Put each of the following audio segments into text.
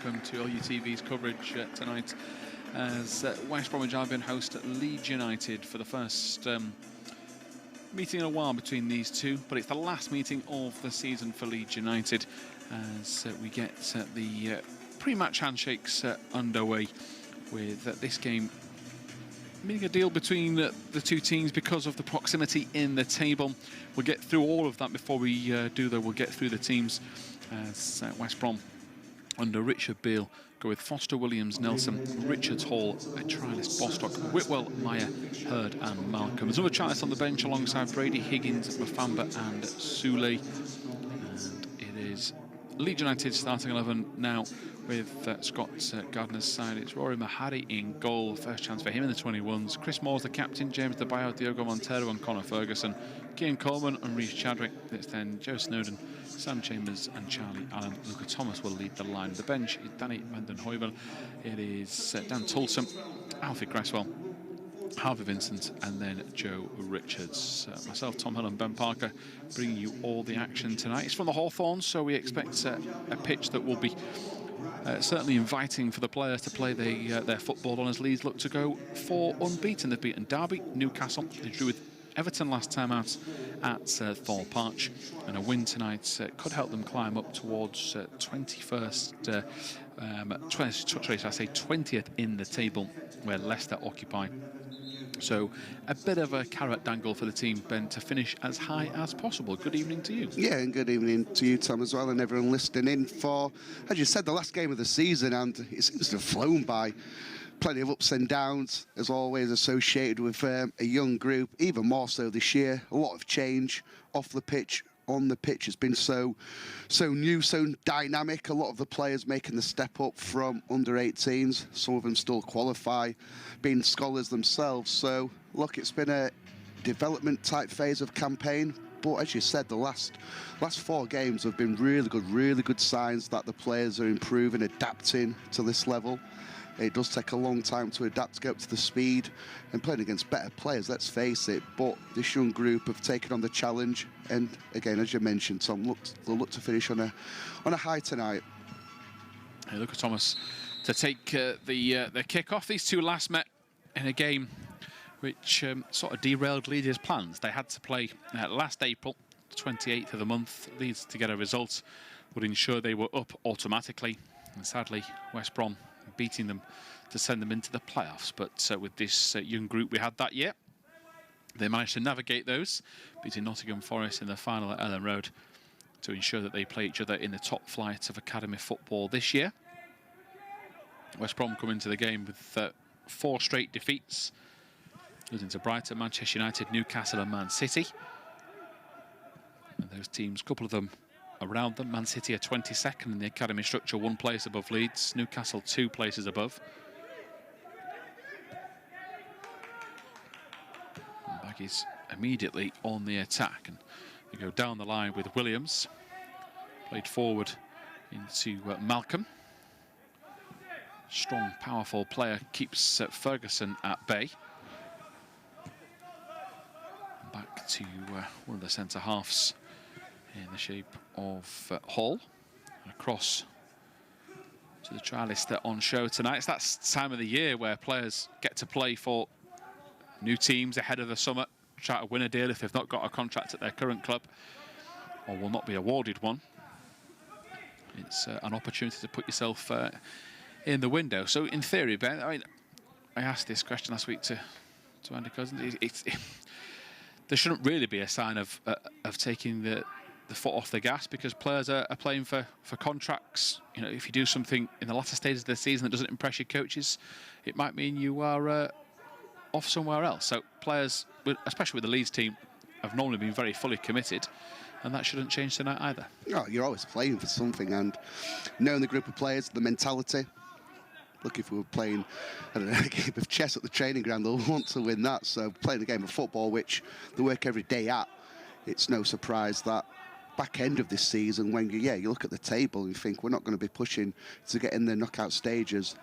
welcome to LUTV's coverage tonight as West Bromwich Albion host Leeds United for the first meeting in a while between these two, but it's the last meeting of the season for Leeds United as we get the pre-match handshakes underway with this game meaning a deal between the two teams because of the proximity in the table. We'll get through all of that before we do, though. We'll get through the teams as West Brom under Richard Beale go with Foster, Williams, Nelson, Richards, Hall, Trialist, Bostock, Whitwell, Meyer, Hurd and Malcolm. There's another Charles on the bench alongside Brady, Higgins, Mafamba and Souley. And it is Leeds United starting 11 now with Scott Gardner's side. It's Rory Mahari in goal. First chance for him in the 21s. Chris Moore's the captain. James DeBayo, Diogo Montero and Conor Ferguson. Cian Coleman and Reece Chadwick. It's then Joe Snowden, Sam Chambers and Charlie Allen. Luca Thomas will lead the line. The bench is Danny Vanden Heuvel. It is Dan Tulson, Alfie Cresswell, Harvey Vincent and then Joe Richards. Myself, Tom Hill and Ben Parker bringing you all the action tonight. It's from the Hawthorns, so we expect a pitch that will be certainly inviting for the players to play their football on as Leeds look to go for unbeaten. They've beaten Derby, Newcastle, they drew with Everton last time out at Thorpe Arch, and a win tonight could help them climb up towards 21st, 20th in the table where Leicester occupy. So a bit of a carrot dangle for the team, Ben, to finish as high as possible. Good evening to you. Yeah, and good evening to you, Tom, as well, and everyone listening in for, as you said, the last game of the season, and it seems to have flown by. Plenty of ups and downs, as always, associated with a young group, even more so this year. A lot of change off the pitch. On the pitch, it's been so new, so dynamic. A lot of the players making the step up from under 18s. Some of them still qualify, being scholars themselves. So, look, it's been a development type phase of campaign. But as you said, the last 4 games have been really good signs that the players are improving, adapting to this level. It does take a long time to adapt, to get up to the speed and playing against better players, let's face it. But this young group have taken on the challenge. And again, as you mentioned, Tom, they'll look to finish on a high tonight. Hey, Luca Thomas to take the kick-off. These two last met in a game which sort of derailed Leeds' plans. They had to play last April, 28th of the month. Leeds, to get a result, would ensure they were up automatically. And sadly, West Brom beating them to send them into the playoffs. But with this young group we had that year, they managed to navigate those, beating Nottingham Forest in the final at Ellen Road to ensure that they play each other in the top flight of academy football this year. West Brom come into the game with 4 straight defeats, losing to Brighton, Manchester United, Newcastle and Man City. And those teams, a couple of them around them. Man City are 22nd in the academy structure, 1 place above Leeds. Newcastle 2 places above. And Baggies immediately on the attack, and they go down the line with Williams, played forward into Malcolm. Strong, powerful player keeps Ferguson at bay. Back to one of the centre halves in the shape of Hall. Across to the trialist on show tonight. It's that time of the year where players get to play for new teams ahead of the summer, try to win a deal if they've not got a contract at their current club or will not be awarded one. It's an opportunity to put yourself in the window. So in theory, Ben, I asked this question last week to Andy Cousins. There shouldn't really be a sign of taking the foot off the gas, because players are playing for contracts. You know, if you do something in the latter stages of the season that doesn't impress your coaches, it might mean you are off somewhere else. So players, especially with the Leeds team, have normally been very fully committed, and that shouldn't change tonight either. Oh, you're always playing for something, and knowing the group of players, the mentality. Look, if we were playing, I don't know, a game of chess at the training ground, they'll want to win that. So playing a game of football, which they work every day at, it's no surprise that back end of this season, when you look at the table and you think we're not going to be pushing to get in the knockout stages,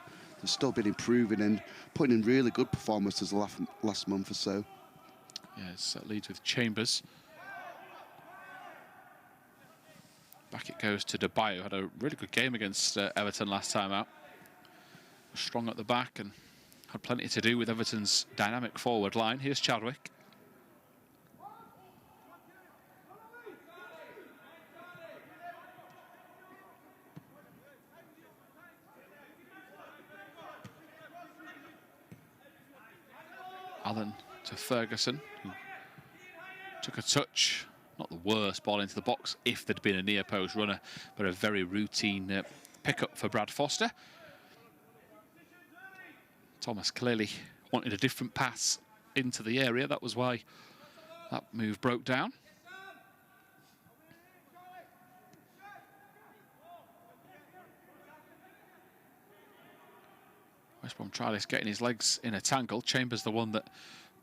they've still been improving and putting in really good performances the last month or so. Yes, that leads with Chambers. Back it goes to Debayo. Had a really good game against Everton last time out. Was strong at the back and had plenty to do with Everton's dynamic forward line. Here's Chadwick. Allen to Ferguson, who took a touch. Not the worst ball into the box if there'd been a near post runner, but a very routine pickup for Brad Foster. Thomas clearly wanted a different pass into the area. That was why that move broke down. West Brom tried this, getting his legs in a tangle. Chambers the one that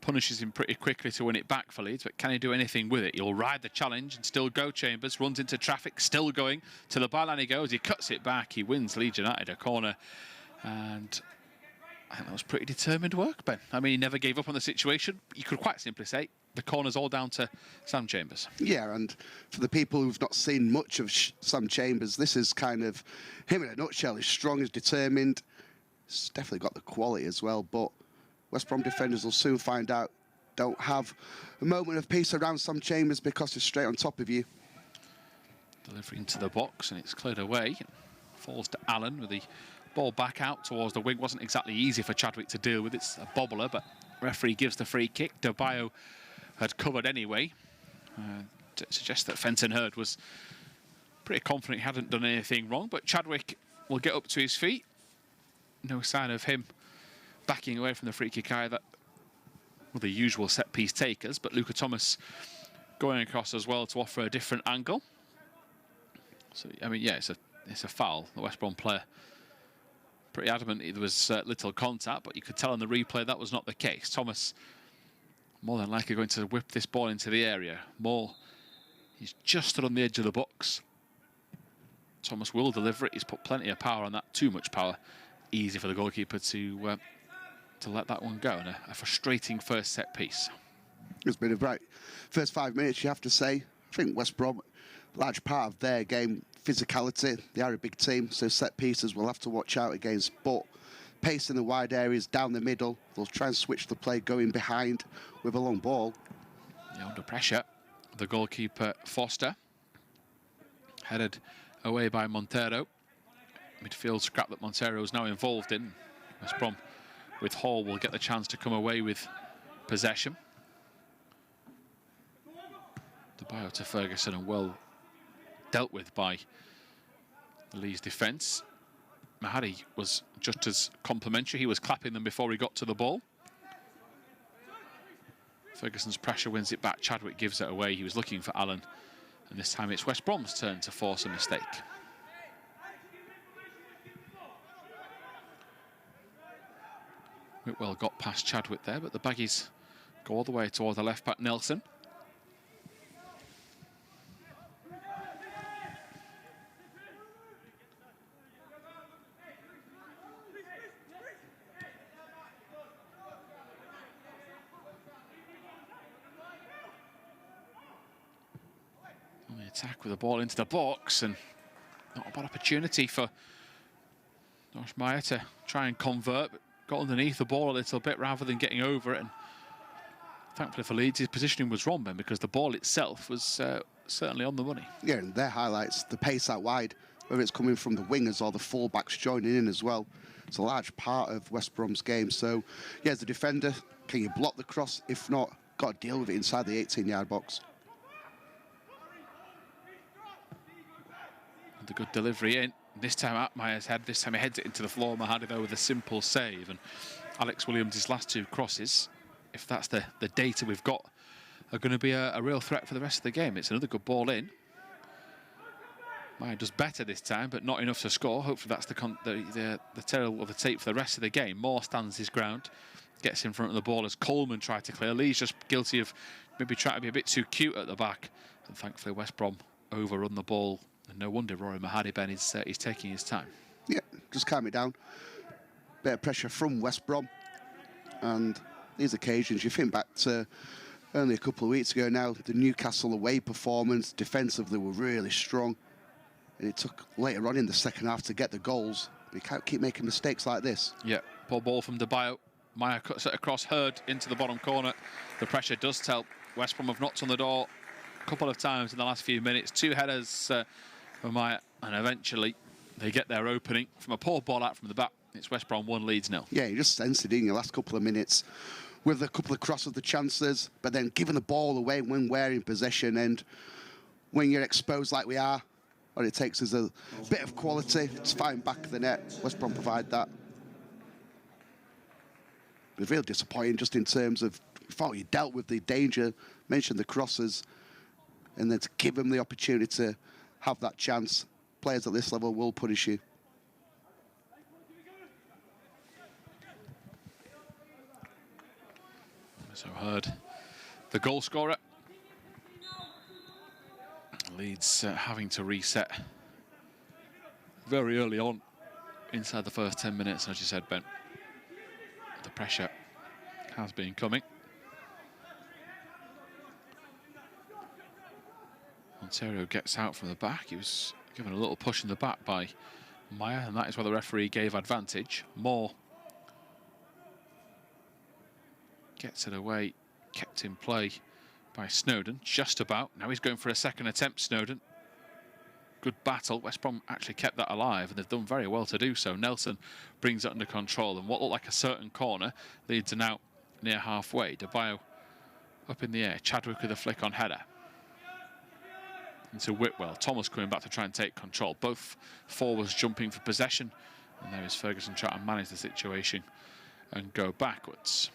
punishes him pretty quickly to win it back for Leeds, but can he do anything with it? He'll ride the challenge and still go. Chambers runs into traffic, still going to the byline. He goes, he cuts it back, he wins Leeds United a corner, and I think that was pretty determined work, Ben. I mean, he never gave up on the situation. You could quite simply say the corner's all down to Sam Chambers. Yeah, and for the people who've not seen much of Sam Chambers, this is kind of him in a nutshell. He's strong, he's determined. He's definitely got the quality as well, but West Brom defenders will soon find out. Don't have a moment of peace around Sam Chambers because he's straight on top of you. Delivery into the box and it's cleared away. Falls to Allen with the ball back out towards the wing. Wasn't exactly easy for Chadwick to deal with. It's a bobbler, but referee gives the free kick. Debayo had covered anyway. To suggest that Fenton Hurd was pretty confident he hadn't done anything wrong, but Chadwick will get up to his feet. No sign of him backing away from the free kick either. Well, the usual set-piece takers, but Luca Thomas going across as well to offer a different angle. So, I mean, yeah, it's a foul. The West Brom player pretty adamant there was little contact, but you could tell on the replay that was not the case. Thomas more than likely going to whip this ball into the area. Moore, he's just stood on the edge of the box. Thomas will deliver it. He's put plenty of power on that, too much power. Easy for the goalkeeper to let that one go, and a frustrating first set piece. It's been a bright first 5 minutes, you have to say. I think West Brom, large part of their game, physicality. They are a big team, so set pieces we'll have to watch out against. But pace in the wide areas, down the middle, they'll try and switch the play going behind with a long ball. Yeah, under pressure, the goalkeeper Foster, headed away by Montero. Midfield scrap that Montero is now involved in. West Brom with Hall will get the chance to come away with possession. Debayo to Ferguson, and well dealt with by the Leeds defence. Mahadi was just as complimentary. He was clapping them before he got to the ball. Ferguson's pressure wins it back. Chadwick gives it away. He was looking for Allen, and this time it's West Brom's turn to force a mistake. Whitwell got past Chadwick there, but the Baggies go all the way towards the left back, Nelson. On the attack with the ball into the box, and not a bad opportunity for Josh Meyer to try and convert, but got underneath the ball a little bit rather than getting over it. And thankfully for Leeds, his positioning was wrong then, because the ball itself was certainly on the money. Yeah, and their highlights, the pace out wide, whether it's coming from the wingers or the full-backs joining in as well. It's a large part of West Brom's game. So, yeah, as a defender, can you block the cross? If not, got to deal with it inside the 18-yard box. And a good delivery in. This time out Meyer's head, this time he heads it into the floor. Mahadi though with a simple save, and Alex Williams' last two crosses, if that's the data we've got, are going to be a real threat for the rest of the game. It's another good ball in. Meyer does better this time, but not enough to score. Hopefully that's the tail of the tape for the rest of the game. Moore stands his ground, gets in front of the ball as Coleman tried to clear. Lee's just guilty of maybe trying to be a bit too cute at the back, and thankfully West Brom overrun the ball. And no wonder Rory Mahadi, Ben, is taking his time. Yeah, just calm it down. Bit of pressure from West Brom. And these occasions, you think back to only a couple of weeks ago now, the Newcastle away performance, defensively were really strong. And it took later on in the second half to get the goals. But you can't keep making mistakes like this. Yeah, poor ball from Debayo. Maya cuts it across, Hurd into the bottom corner. The pressure does tell. West Brom have knocked on the door a couple of times in the last few minutes. 2 headers for Maya, and eventually they get their opening from a poor ball out from the back. It's West Brom 1, Leeds 0. Yeah, you just sensed it in your last couple of minutes with a couple of crosses, the chances, but then giving the ball away when we're in possession, and when you're exposed like we are, all it takes is a bit of quality to find back the net. West Brom provide that. It was real disappointing just in terms of, we thought you dealt with the danger, mentioned the crosses, and then to give them the opportunity to have that chance. Players at this level will punish you. So Hurd, the goal scorer. Leeds having to reset very early on inside the first 10 minutes, as you said, Ben. The pressure has been coming. Ontario gets out from the back. He was given a little push in the back by Maya, and that is where the referee gave advantage. Moore gets it away, kept in play by Snowden, just about. Now he's going for a second attempt, Snowden. Good battle. West Brom actually kept that alive, and they've done very well to do so. Nelson brings it under control, and what looked like a certain corner leads to now near halfway. Debayo up in the air. Chadwick with a flick on header. Into Whitwell. Thomas coming back to try and take control. Both forwards jumping for possession, and there is Ferguson trying to manage the situation and go backwards.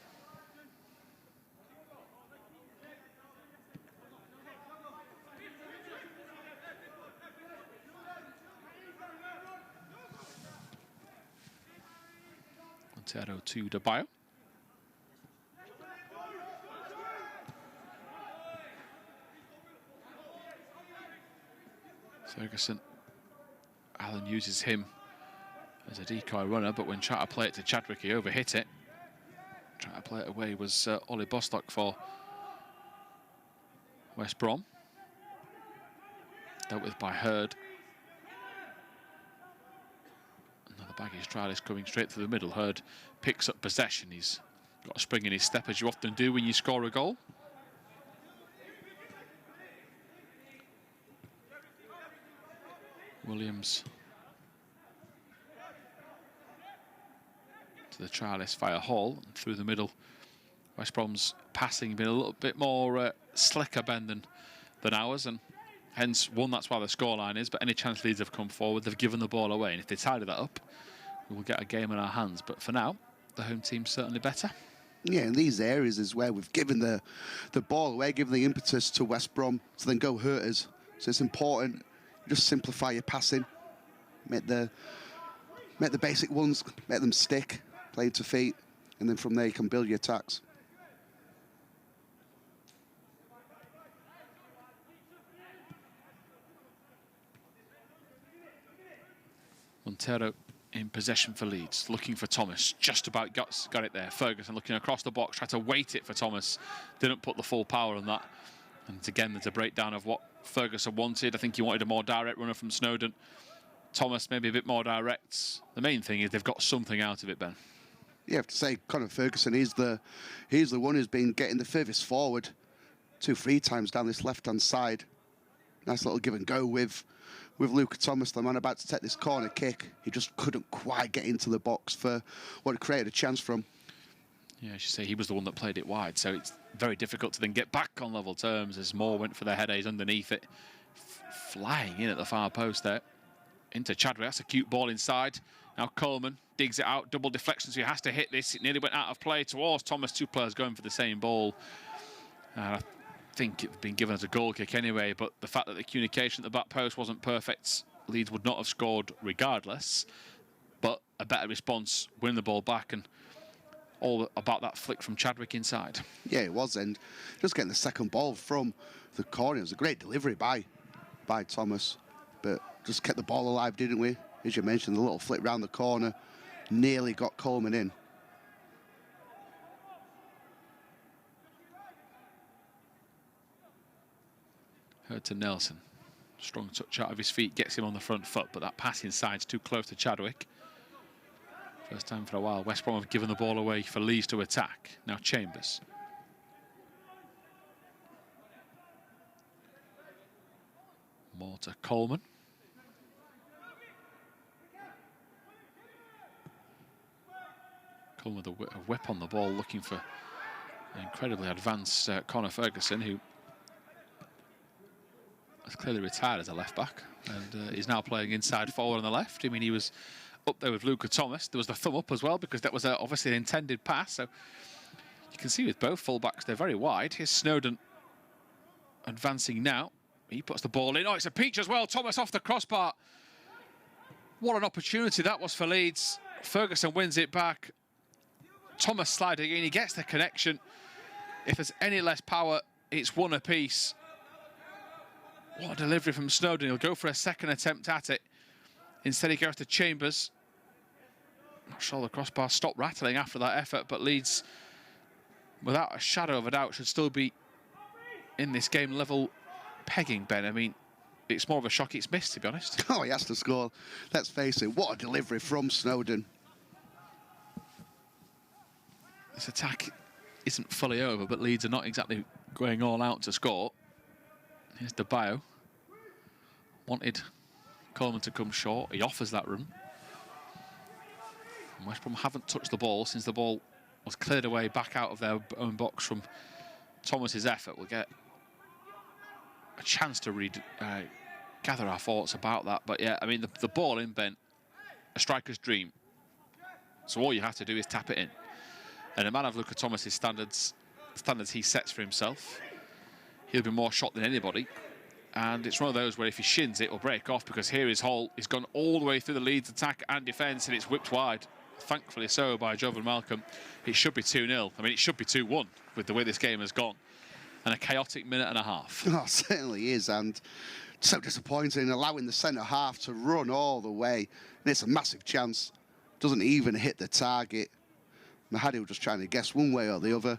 Montero to Debayo. Ferguson. Allen uses him as a decoy runner, but when trying to play it to Chadwick, he overhit it. Trying to play it away was Ollie Bostock for West Brom. Dealt with by Hurd. Another baggage trialist coming straight through the middle. Hurd picks up possession. He's got a spring in his step, as you often do when you score a goal. Williams to the trialist via Hall, and through the middle. West Brom's passing been a little bit more slicker, Ben, than ours, and hence one, that's why the scoreline is. But any chance Leeds have come forward, they've given the ball away, and if they tidy that up, we will get a game in our hands. But for now, the home team's certainly better. Yeah, in these areas is where we've given the ball away, given the impetus to West Brom to then go hurt us. So it's important. Just simplify your passing, make the basic ones, make them stick, play to feet, and then from there you can build your attacks. Montero in possession for Leeds, looking for Thomas, just about got it there. Ferguson looking across the box, tried to weight it for Thomas, didn't put the full power on that. And again, there's a breakdown of what Ferguson wanted. I think he wanted a more direct runner from Snowden. Thomas maybe a bit more direct. The main thing is they've got something out of it, Ben. You have to say Conor Ferguson, he's the one who's been getting the furthest forward 2-3 times down this left-hand side. Nice little give and go with Luca Thomas, the man about to take this corner kick. He just couldn't quite get into the box for what created a chance from. Yeah, I should say he was the one that played it wide, so it's very difficult to then get back on level terms as Moore went for the headers underneath it. Flying in at the far post there. Into Chadwick, that's a cute ball inside. Now Coleman digs it out, double deflection, so he has to hit this. It nearly went out of play towards Thomas. 2 players going for the same ball. I think it's been given as a goal kick anyway, but the fact that the communication at the back post wasn't perfect, Leeds would not have scored regardless. But a better response, win the ball back, and all about that flick from Chadwick inside. Yeah, it was, and just getting the second ball from the corner. It was a great delivery by Thomas, but just kept the ball alive, didn't we? As you mentioned, the little flick round the corner nearly got Coleman in. Heard to Nelson. Strong touch out of his feet, gets him on the front foot, but that pass inside's too close to Chadwick. First time for a while, West Brom have given the ball away for Leeds to attack. Now Chambers. More to Coleman. Coleman with a whip on the ball, looking for an incredibly advanced Conor Ferguson, who has clearly retired as a left-back and is now playing inside forward on the left. I mean, he was up there with Luca Thomas. There was the thumb up as well, because that was obviously an intended pass. So you can see with both full-backs, they're very wide. Here's Snowden advancing now. He puts the ball in. Oh, it's a peach as well. Thomas off the crossbar. What an opportunity that was for Leeds. Ferguson wins it back. Thomas sliding in. He gets the connection. If there's any less power, it's one apiece. What a delivery from Snowden. He'll go for a second attempt at it. Instead, he goes to Chambers. Not sure the crossbar stopped rattling after that effort, but Leeds, without a shadow of a doubt, should still be in this game level pegging, Ben. I mean, it's more of a shock it's missed, to be honest. Oh, he has to score. Let's face it, what a delivery from Snowden. This attack isn't fully over, but Leeds are not exactly going all out to score. Here's De Bio. Wanted Coleman to come short. He offers that room. And West Brom haven't touched the ball since the ball was cleared away back out of their own box from Thomas's effort. We'll get a chance to gather our thoughts about that. But yeah, I mean, the ball in, Ben, a striker's dream. So all you have to do is tap it in. And a man of Luca Thomas's standards he sets for himself, he'll be more shot than anybody. And it's one of those where if he shins it, will break off, because here his hole is gone all the way through the Leeds attack and defence, and it's whipped wide. Thankfully so by Jovan Malcolm. It should be 2-0. I mean, it should be 2-1 with the way this game has gone. And a chaotic minute and a half. Oh, it certainly is, and so disappointing, allowing the centre-half to run all the way. And it's a massive chance. Doesn't even hit the target. Mahadi was just trying to guess one way or the other.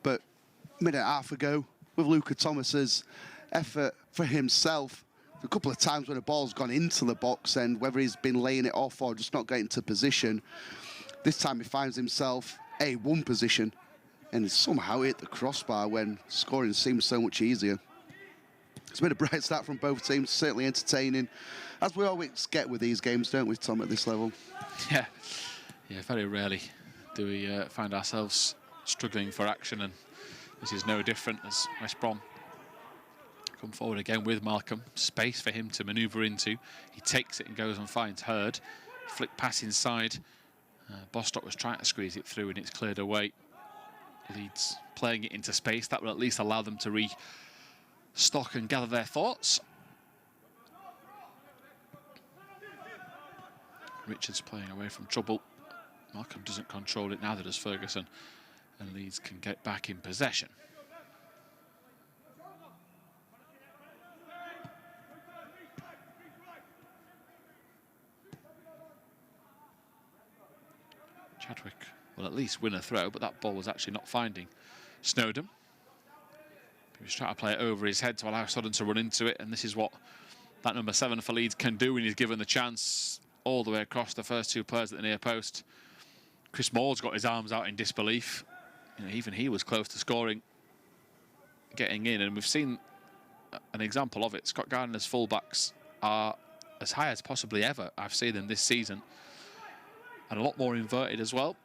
But a minute and a half ago, with Luca Thomas's effort for himself, a couple of times when the ball's gone into the box, and whether he's been laying it off or just not getting to position, this time he finds himself A1 position and somehow hit the crossbar when scoring seems so much easier. It's been a bright start from both teams, certainly entertaining, as we always get with these games, don't we, Tom, at this level? Yeah, very rarely do we find ourselves struggling for action, and this is no different as West Brom come forward again with Malcolm. Space for him to manoeuvre into. He takes it and goes and finds Hurd. Flick pass inside. Bostock was trying to squeeze it through and it's cleared away. Leeds playing it into space. That will at least allow them to restock and gather their thoughts. Richards playing away from trouble. Malcolm doesn't control it, neither does Ferguson. And Leeds can get back in possession. Chadwick will at least win a throw, but that ball was actually not finding Snowden. He was trying to play it over his head to allow Snowden to run into it, and this is what that number 7 for Leeds can do when he's given the chance all the way across the first two players at the near post. Chris Moore's got his arms out in disbelief. You know, even he was close to scoring, getting in, and we've seen an example of it. Scott Gardner's fullbacks are as high as possibly ever I've seen them this season, and a lot more inverted as well.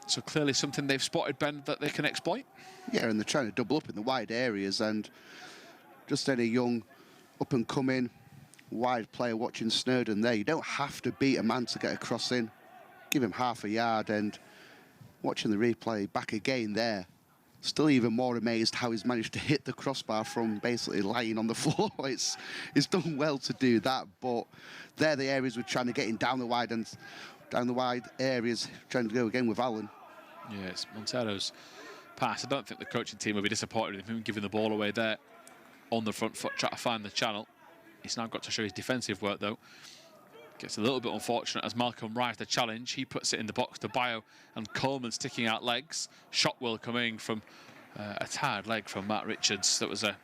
So clearly something they've spotted, Ben, that they can exploit. Yeah, and they're trying to double up in the wide areas, and just any young up-and-coming wide player watching Snowden there, you don't have to beat a man to get a cross in. Give him half a yard, and watching the replay back again there, still even more amazed how he's managed to hit the crossbar from basically lying on the floor. It's done well to do that, but they're the areas we're trying to get in down the wide areas, trying to go again with Allen. Yeah, it's Montero's pass. I don't think the coaching team will be disappointed with him giving the ball away there on the front foot, trying to find the channel. He's now got to show his defensive work, though. Gets a little bit unfortunate as Malcolm rides the challenge. He puts it in the box to Bio, and Coleman sticking out legs. Shot will coming from a tired leg from Matt Richards. That was a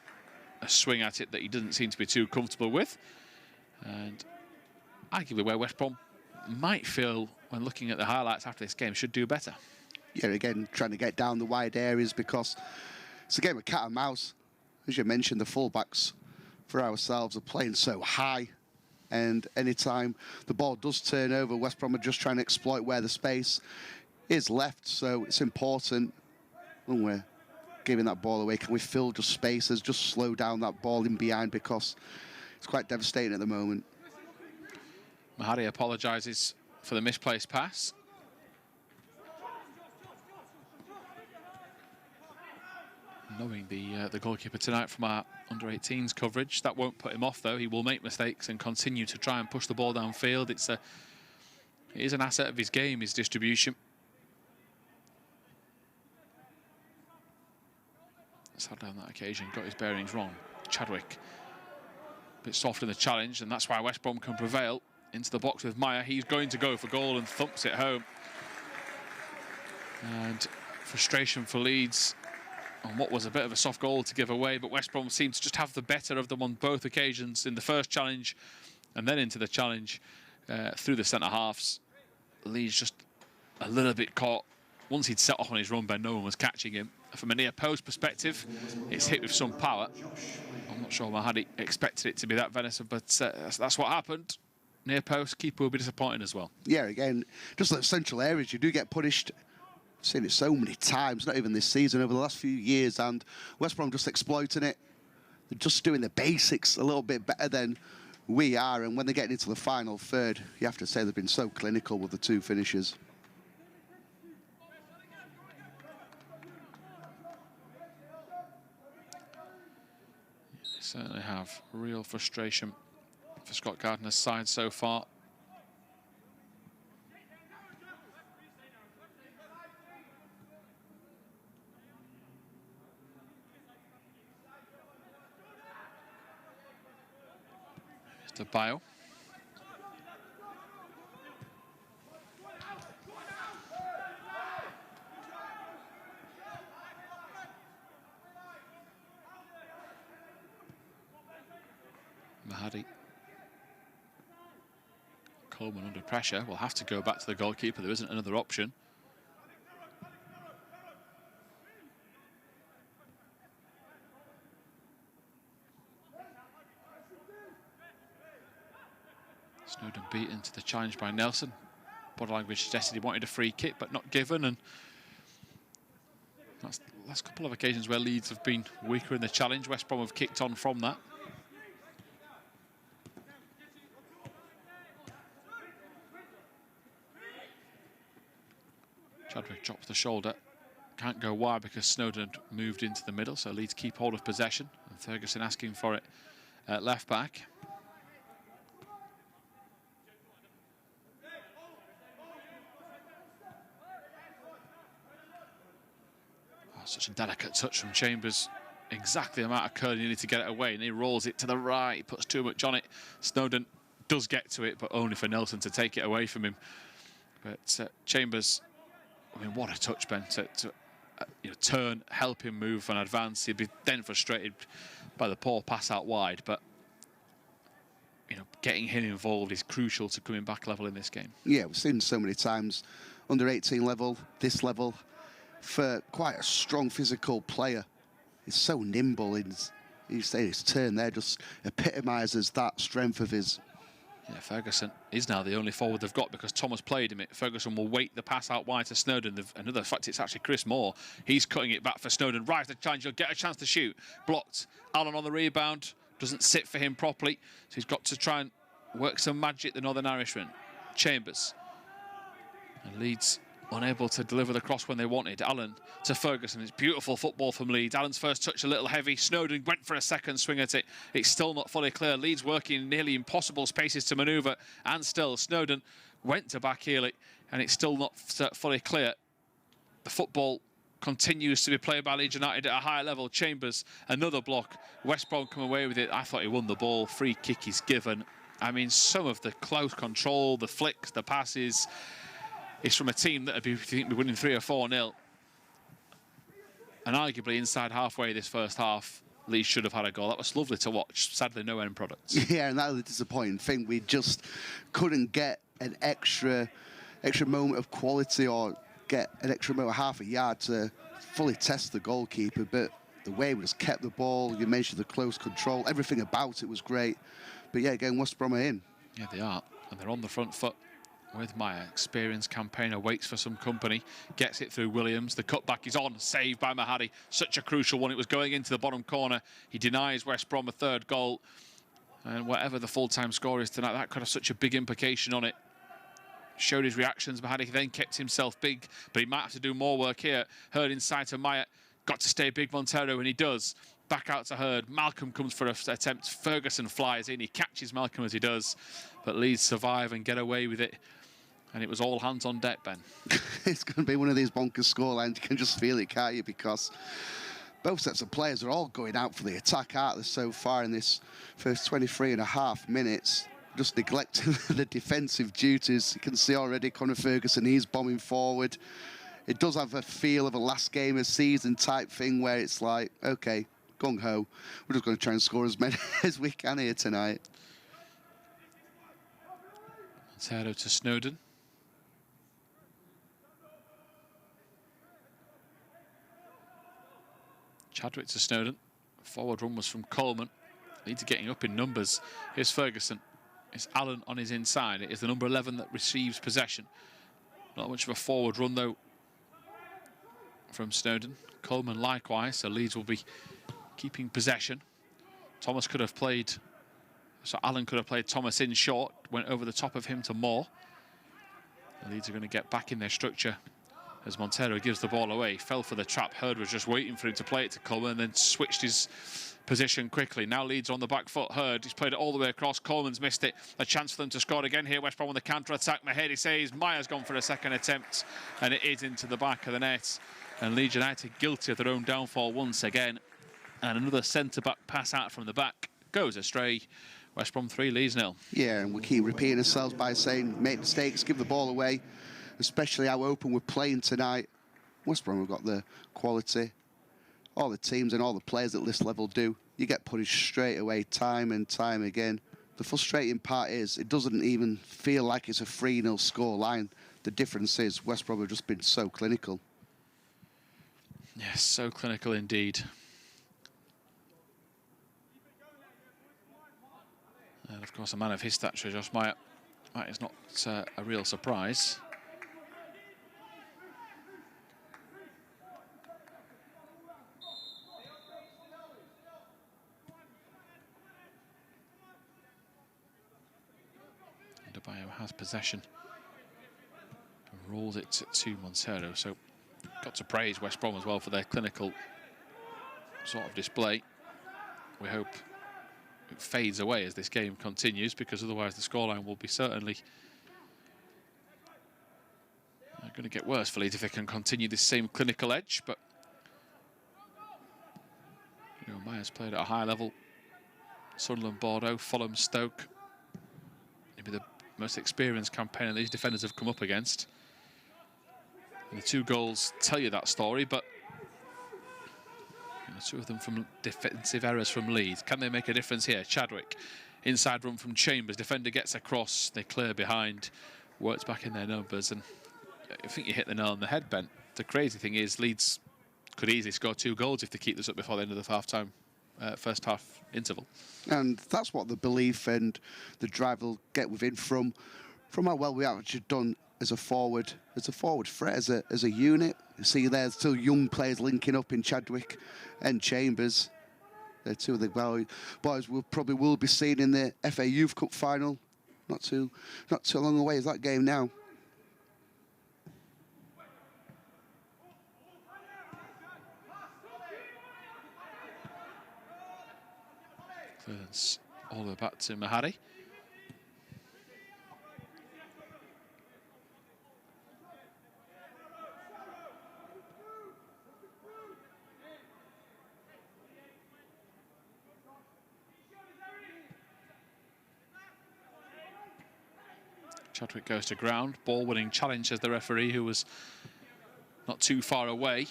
a swing at it that he doesn't seem to be too comfortable with. And arguably where West Brom might feel, when looking at the highlights after this game, should do better. Yeah, again, trying to get down the wide areas because it's a game of cat and mouse. As you mentioned, the fullbacks for ourselves are playing so high. And anytime the ball does turn over, West Brom are just trying to exploit where the space is left. So it's important when we're giving that ball away, can we fill just spaces, just slow down that ball in behind, because it's quite devastating at the moment. Mahadi apologises for the misplaced pass. Knowing the goalkeeper tonight from our under-18s coverage, that won't put him off though. He will make mistakes and continue to try and push the ball downfield. It is an asset of his game, his distribution. Sadly on that occasion got his bearings wrong. Chadwick a bit soft in the challenge, and that's why West Brom can prevail. Into the box with Meyer. He's going to go for goal and thumps it home. And frustration for Leeds on what was a bit of a soft goal to give away, but West Brom seemed to just have the better of them on both occasions, in the first challenge and then into the challenge through the centre halves. Leeds just a little bit caught. Once he'd set off on his run, Ben, no one was catching him. From a near post perspective, it's hit with some power. I'm not sure Mahadi expected it to be that venison, but that's what happened. Near post, keeper will be disappointed as well. Yeah, again, just like central areas, you do get punished. I've seen it so many times, not even this season, over the last few years, and West Brom just exploiting it. They're just doing the basics a little bit better than we are, and when they're getting into the final third, you have to say they've been so clinical with the two finishes. They certainly have real frustration for Scott Gardner's side so far. Mr. Bio. Mahadi. Coleman under pressure, will have to go back to the goalkeeper. There isn't another option. Snowden beaten to the challenge by Nelson. Body language suggested he wanted a free kick, but not given. And that's the last couple of occasions where Leeds have been weaker in the challenge. West Brom have kicked on from that. Chadwick drops the shoulder. Can't go wide because Snowden moved into the middle, so Leeds keep hold of possession. And Ferguson asking for it at left back. Oh, such a delicate touch from Chambers. Exactly the amount of curl you need to get it away, and he rolls it to the right. He puts too much on it. Snowden does get to it, but only for Nelson to take it away from him. But Chambers, I mean, what a touch, Ben, to turn, help him move and advance. He'd be then frustrated by the poor pass out wide, but getting him involved is crucial to coming back level in this game. Yeah, we've seen so many times under 18 level, this level, for quite a strong physical player. He's so nimble. You say his turn there just epitomises that strength of his. Yeah, Ferguson is now the only forward they've got because Thomas played him. Ferguson will wait the pass out wide to Snowden. Another fact, it's actually Chris Moore. He's cutting it back for Snowden. Rise the challenge, he'll get a chance to shoot. Blocked. Allen on the rebound. Doesn't sit for him properly. So he's got to try and work some magic, the Northern Irishman. Chambers. And Leeds unable to deliver the cross when they wanted. Allen to Ferguson. It's beautiful football from Leeds. Allen's first touch a little heavy. Snowden went for a second swing at it. It's still not fully clear. Leeds working in nearly impossible spaces to manoeuvre. And still, Snowden went to backheel it. And it's still not fully clear. The football continues to be played by Leeds United at a higher level. Chambers, another block. West Brom come away with it. I thought he won the ball. Free kick is given. I mean, some of the close control, the flicks, the passes, is from a team that would be winning 3 or 4-0. And arguably inside halfway this first half, Leeds should have had a goal. That was lovely to watch. Sadly, no end products. Yeah, and that was the disappointing thing. We just couldn't get an extra moment of quality or get an extra moment, half a yard to fully test the goalkeeper. But the way we just kept the ball, you mentioned the close control, everything about it was great. But yeah, again, West Brom are in. Yeah, they are. And they're on the front foot with Maya. Experienced campaigner, waits for some company, gets it through Williams. The cutback is on, saved by Mahadi. Such a crucial one. It was going into the bottom corner. He denies West Brom a third goal. And whatever the full-time score is tonight, that could have such a big implication on it. Showed his reactions. Mahadi then kept himself big, but he might have to do more work here. Hurd inside to Maya. Got to stay big, Montero, and he does. Back out to Hurd. Malcolm comes for an attempt. Ferguson flies in. He catches Malcolm as he does. But Leeds survive and get away with it. And it was all hands on deck, Ben. It's going to be one of these bonkers scorelines. You can just feel it, can't you? Because both sets of players are all going out for the attack, aren't they, so far in this first 23 and a half minutes. Just neglecting the defensive duties. You can see already Conor Ferguson, he's bombing forward. It does have a feel of a last game of season type thing where it's like, OK, gung-ho. We're just going to try and score as many as we can here tonight. Montero to Snowden. Chadwick to Snowden. Forward run was from Coleman. Leeds are getting up in numbers. Here's Ferguson. It's Allen on his inside. It is the number 11 that receives possession. Not much of a forward run, though, from Snowden. Coleman likewise, so Leeds will be keeping possession. Thomas could have played... So Allen could have played Thomas in short. Went over the top of him to Moore. The Leeds are going to get back in their structure as Montero gives the ball away. Fell for the trap. Hurd was just waiting for him to play it to Coleman and then switched his position quickly. Now Leeds on the back foot. Hurd, he's played it all the way across. Coleman's missed it. A chance for them to score again here. West Brom on the counter-attack. Mahedi says Maya's gone for a second attempt, and it is into the back of the net. And Leeds United guilty of their own downfall once again. And another centre-back pass out from the back goes astray. West Brom 3, Leeds 0. Yeah, and we keep repeating ourselves by saying make mistakes, give the ball away, especially how open we're playing tonight. West Brom have got the quality. All the teams and all the players at this level do. You get punished straight away, time and time again. The frustrating part is it doesn't even feel like it's a 3-0 score line. The difference is West Brom have just been so clinical. Yes, so clinical indeed. And of course, a man of his stature, Josh Maya, that is not a real surprise. Adebayo has possession and rolls it to Montero. So, got to praise West Brom as well for their clinical sort of display. We hope it fades away as this game continues, because otherwise the scoreline will be certainly going to get worse for Leeds if they can continue this same clinical edge. But you know, Maya's played at a high level. Sunderland, Bordeaux, Fulham, Stoke. Maybe the most experienced campaigner these defenders have come up against. And the 2 goals tell you that story, but you know, 2 of them from defensive errors from Leeds. Can they make a difference here? Chadwick, inside run from Chambers. Defender gets across, they clear behind, works back in their numbers, and I think you hit the nail on the head, Ben. The crazy thing is Leeds could easily score 2 goals if they keep this up before the end of the half-time, first half interval. And that's what the belief and the drive will get within from how well we have actually done as a forward threat, as a unit. You see there's still young players linking up in Chadwick and Chambers. They're 2 of the boys we probably will be seeing in the FA Youth Cup final. Not too long away is that game now. Clearance all the way back to Mahadi. Chadwick goes to ground. Ball-winning challenge as the referee, who was not too far away.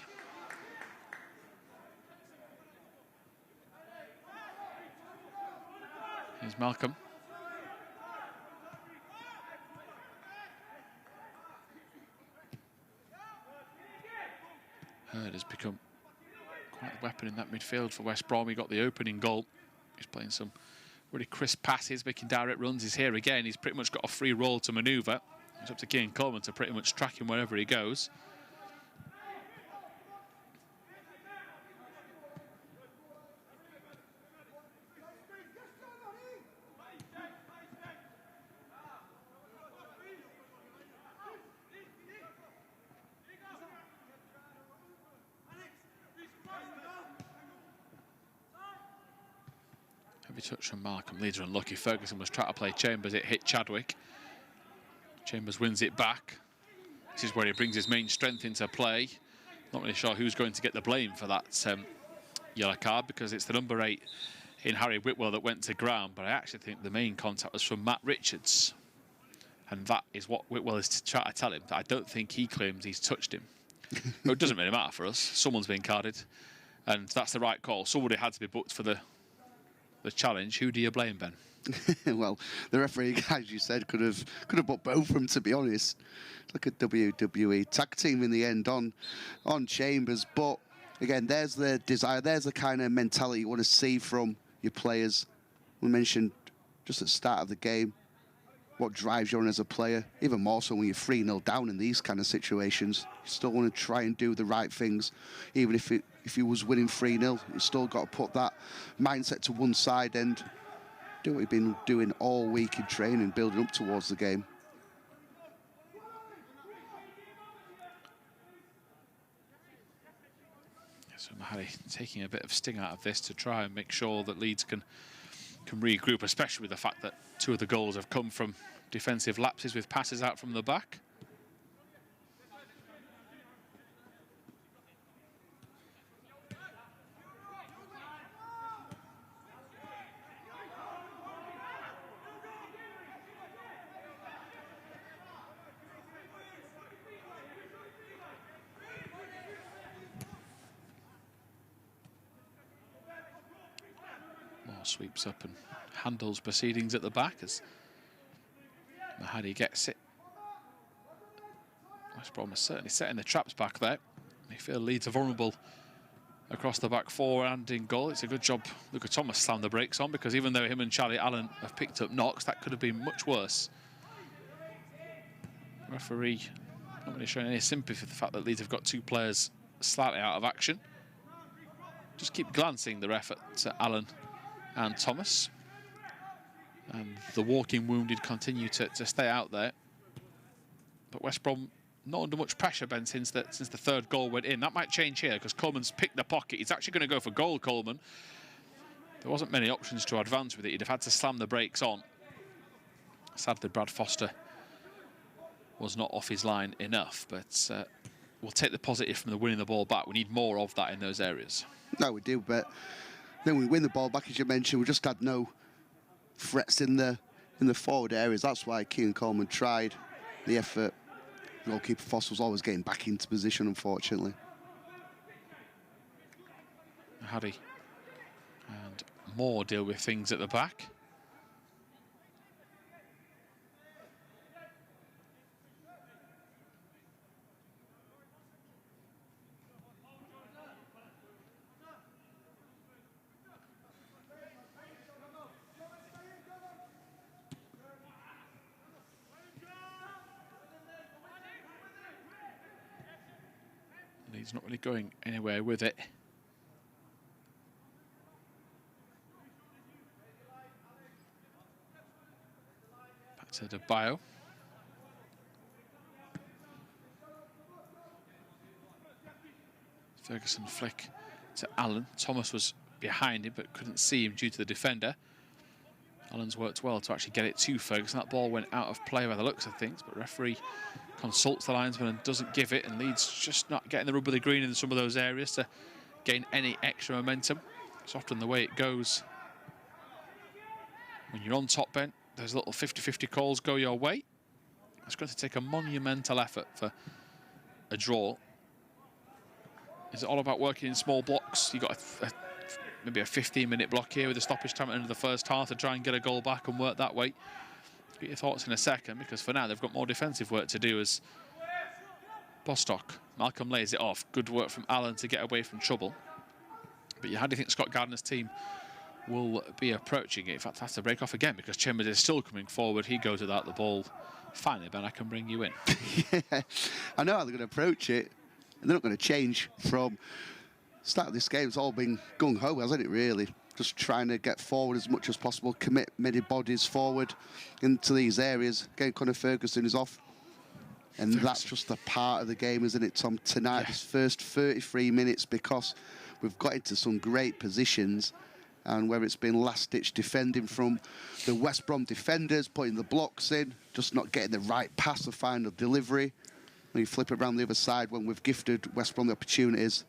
Here's Malcolm. Hurd has become quite a weapon in that midfield for West Brom. He got the opening goal. He's playing some really crisp passes, making direct runs. He's here again. He's pretty much got a free role to manoeuvre. It's up to Keane Coleman to pretty much track him wherever he goes. Heavy touch from Malcolm. Leeds are unlucky. Ferguson was trying to play Chambers. It hit Chadwick. Chambers wins it back. This is where he brings his main strength into play. Not really sure who's going to get the blame for that yellow card, because it's the number 8 in Harry Whitwell that went to ground. But I actually think the main contact was from Matt Richards. And that is what Whitwell is trying to tell him. That I don't think he claims he's touched him. But it doesn't really matter for us. Someone's been carded. And that's the right call. Somebody had to be booked for the challenge. Who do you blame, Ben? Well, the referee, as you said, could have booked both of them, to be honest. Look at WWE tag team in the end on Chambers. But again, there's the desire, there's the kind of mentality you want to see from your players. We mentioned just at the start of the game what drives you on as a player, even more so when you're 3-0 down in these kind of situations. You still want to try and do the right things, even if you was winning 3-0. You still got to put that mindset to one side and do what we've been doing all week in training, building up towards the game. So Mahari taking a bit of sting out of this to try and make sure that Leeds can regroup, especially with the fact that 2 of the goals have come from defensive lapses with passes out from the back. Sweeps up and handles proceedings at the back as Mahadi gets it. West Brom is certainly setting the traps back there. They feel Leeds are vulnerable across the back 4 and in goal. It's a good job Luca Thomas slammed the brakes on, because even though him and Charlie Allen have picked up knocks, that could have been much worse. Referee not really showing any sympathy for the fact that Leeds have got 2 players slightly out of action. Just keep glancing the ref at Allen and Thomas, and the walking wounded continue to stay out there. But West Brom not under much pressure, Ben, since the 3rd goal went in. That might change here, because Coleman's picked the pocket. He's actually going to go for goal, Coleman. There wasn't many options to advance with it. He'd have had to slam the brakes on. Sadly, Brad Foster was not off his line enough, but we'll take the positive from the winning the ball back. We need more of that in those areas. No, we do, but then we win the ball back, as you mentioned. We just had no threats in the forward areas. That's why Keane Coleman tried the effort. Goalkeeper Foster was always getting back into position, unfortunately. Hardy and Moore deal with things at the back. He's not really going anywhere with it. Back to De Bio. Ferguson flick to Allen. Thomas was behind him but couldn't see him due to the defender. Allen's worked well to actually get it to Ferguson. That ball went out of play by the looks of things, but referee consults the linesman and doesn't give it, and Leeds just not getting the rub of the green in some of those areas to gain any extra momentum. It's often the way it goes when you're on top, Ben. Those little 50-50 calls go your way. It's going to take a monumental effort for a draw. Is it all about working in small blocks? You've got maybe a 15-minute block here with a stoppage time at the end of the first half to try and get a goal back and work that way. Get your thoughts in a second, because for now they've got more defensive work to do as Bostock. Malcolm lays it off. Good work from Allen to get away from trouble. But how do you think Scott Gardner's team will be approaching it? In fact, has to break off again because Chambers is still coming forward. He goes without the ball. Finally, Ben, I can bring you in. Yeah, I know how they're going to approach it. And they're not going to change from start of this game. It's all been gung-ho, hasn't it, really? Just trying to get forward as much as possible, commit many bodies forward into these areas. Again, Conor Ferguson is off. And that's just a part of the game, isn't it, Tom? Tonight, yeah. This first 33 minutes, because we've got into some great positions, and whether it's been last-ditch defending from the West Brom defenders, putting the blocks in, just not getting the right pass or final delivery. When you flip it around the other side, when we've gifted West Brom the opportunities,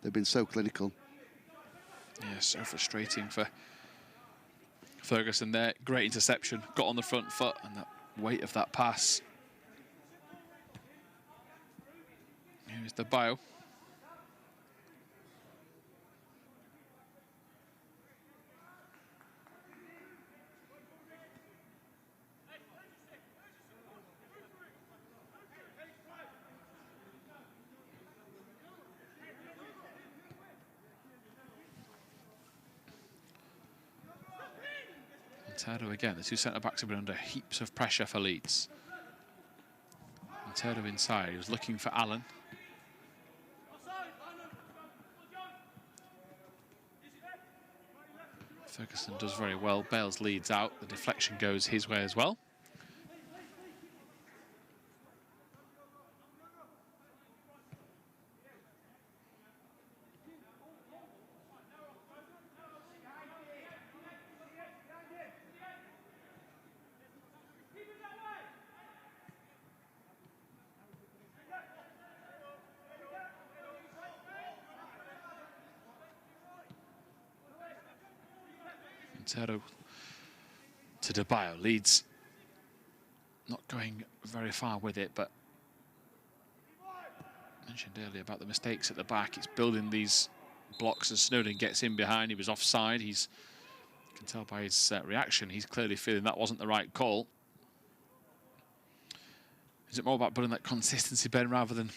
they've been so clinical. Yeah, so frustrating for Ferguson there. Great interception, got on the front foot, and that weight of that pass. Here's the bio. Montero again, the two centre-backs have been under heaps of pressure for Leeds. Montero inside, he was looking for Allen. Ferguson does very well, bails Leeds out, the deflection goes his way as well. Montero to De Bio. Leeds not going very far with it, but mentioned earlier about the mistakes at the back. It's building these blocks as Snowden gets in behind. He was offside. You can tell by his reaction, he's clearly feeling that wasn't the right call. Is it more about building that consistency, Ben, rather than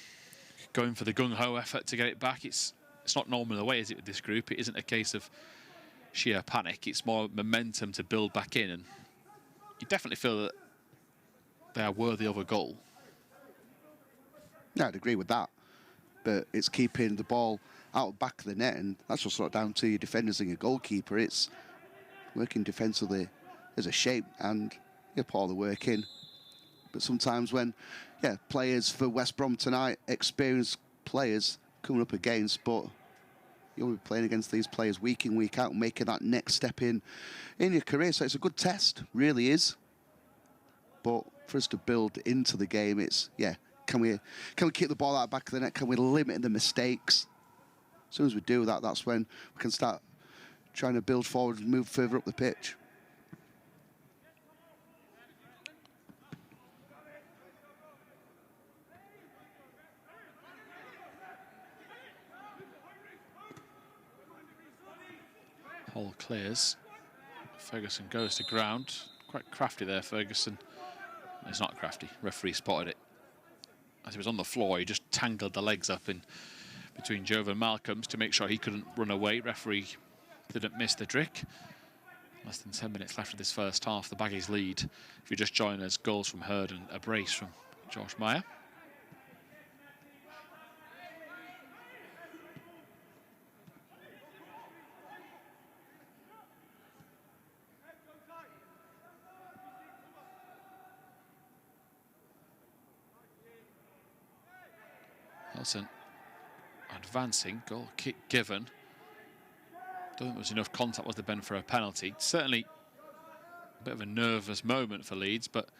going for the gung-ho effort to get it back? It's not normal the way, is it, with this group? It isn't a case of sheer panic. It's more momentum to build back in, and you definitely feel that they are worthy of a goal. Yeah, I'd agree with that, but it's keeping the ball out of back of the net, and that's just not down to your defenders and your goalkeeper. It's working defensively as a shape, and you put all the work in. But sometimes when, players for West Brom tonight, experienced players coming up against, but you'll be playing against these players week in, week out, making that next step in your career. So it's a good test, really is. But for us to build into the game, it's, can we keep the ball out back of the net? Can we limit the mistakes? As soon as we do that, that's when we can start trying to build forward and move further up the pitch. Hall clears. Ferguson goes to ground. Quite crafty there, Ferguson. It's not crafty. Referee spotted it. As he was on the floor, he just tangled the legs up in between Jove and Malcolms to make sure he couldn't run away. Referee didn't miss the trick. Less than 10 minutes left of this first half. The Baggies lead. If you just join us, goals from Hurd and a brace from Josh Meyer. Wilson advancing, goal kick given. Don't think there was enough contact, was there, Ben, for a penalty? Certainly a bit of a nervous moment for Leeds, but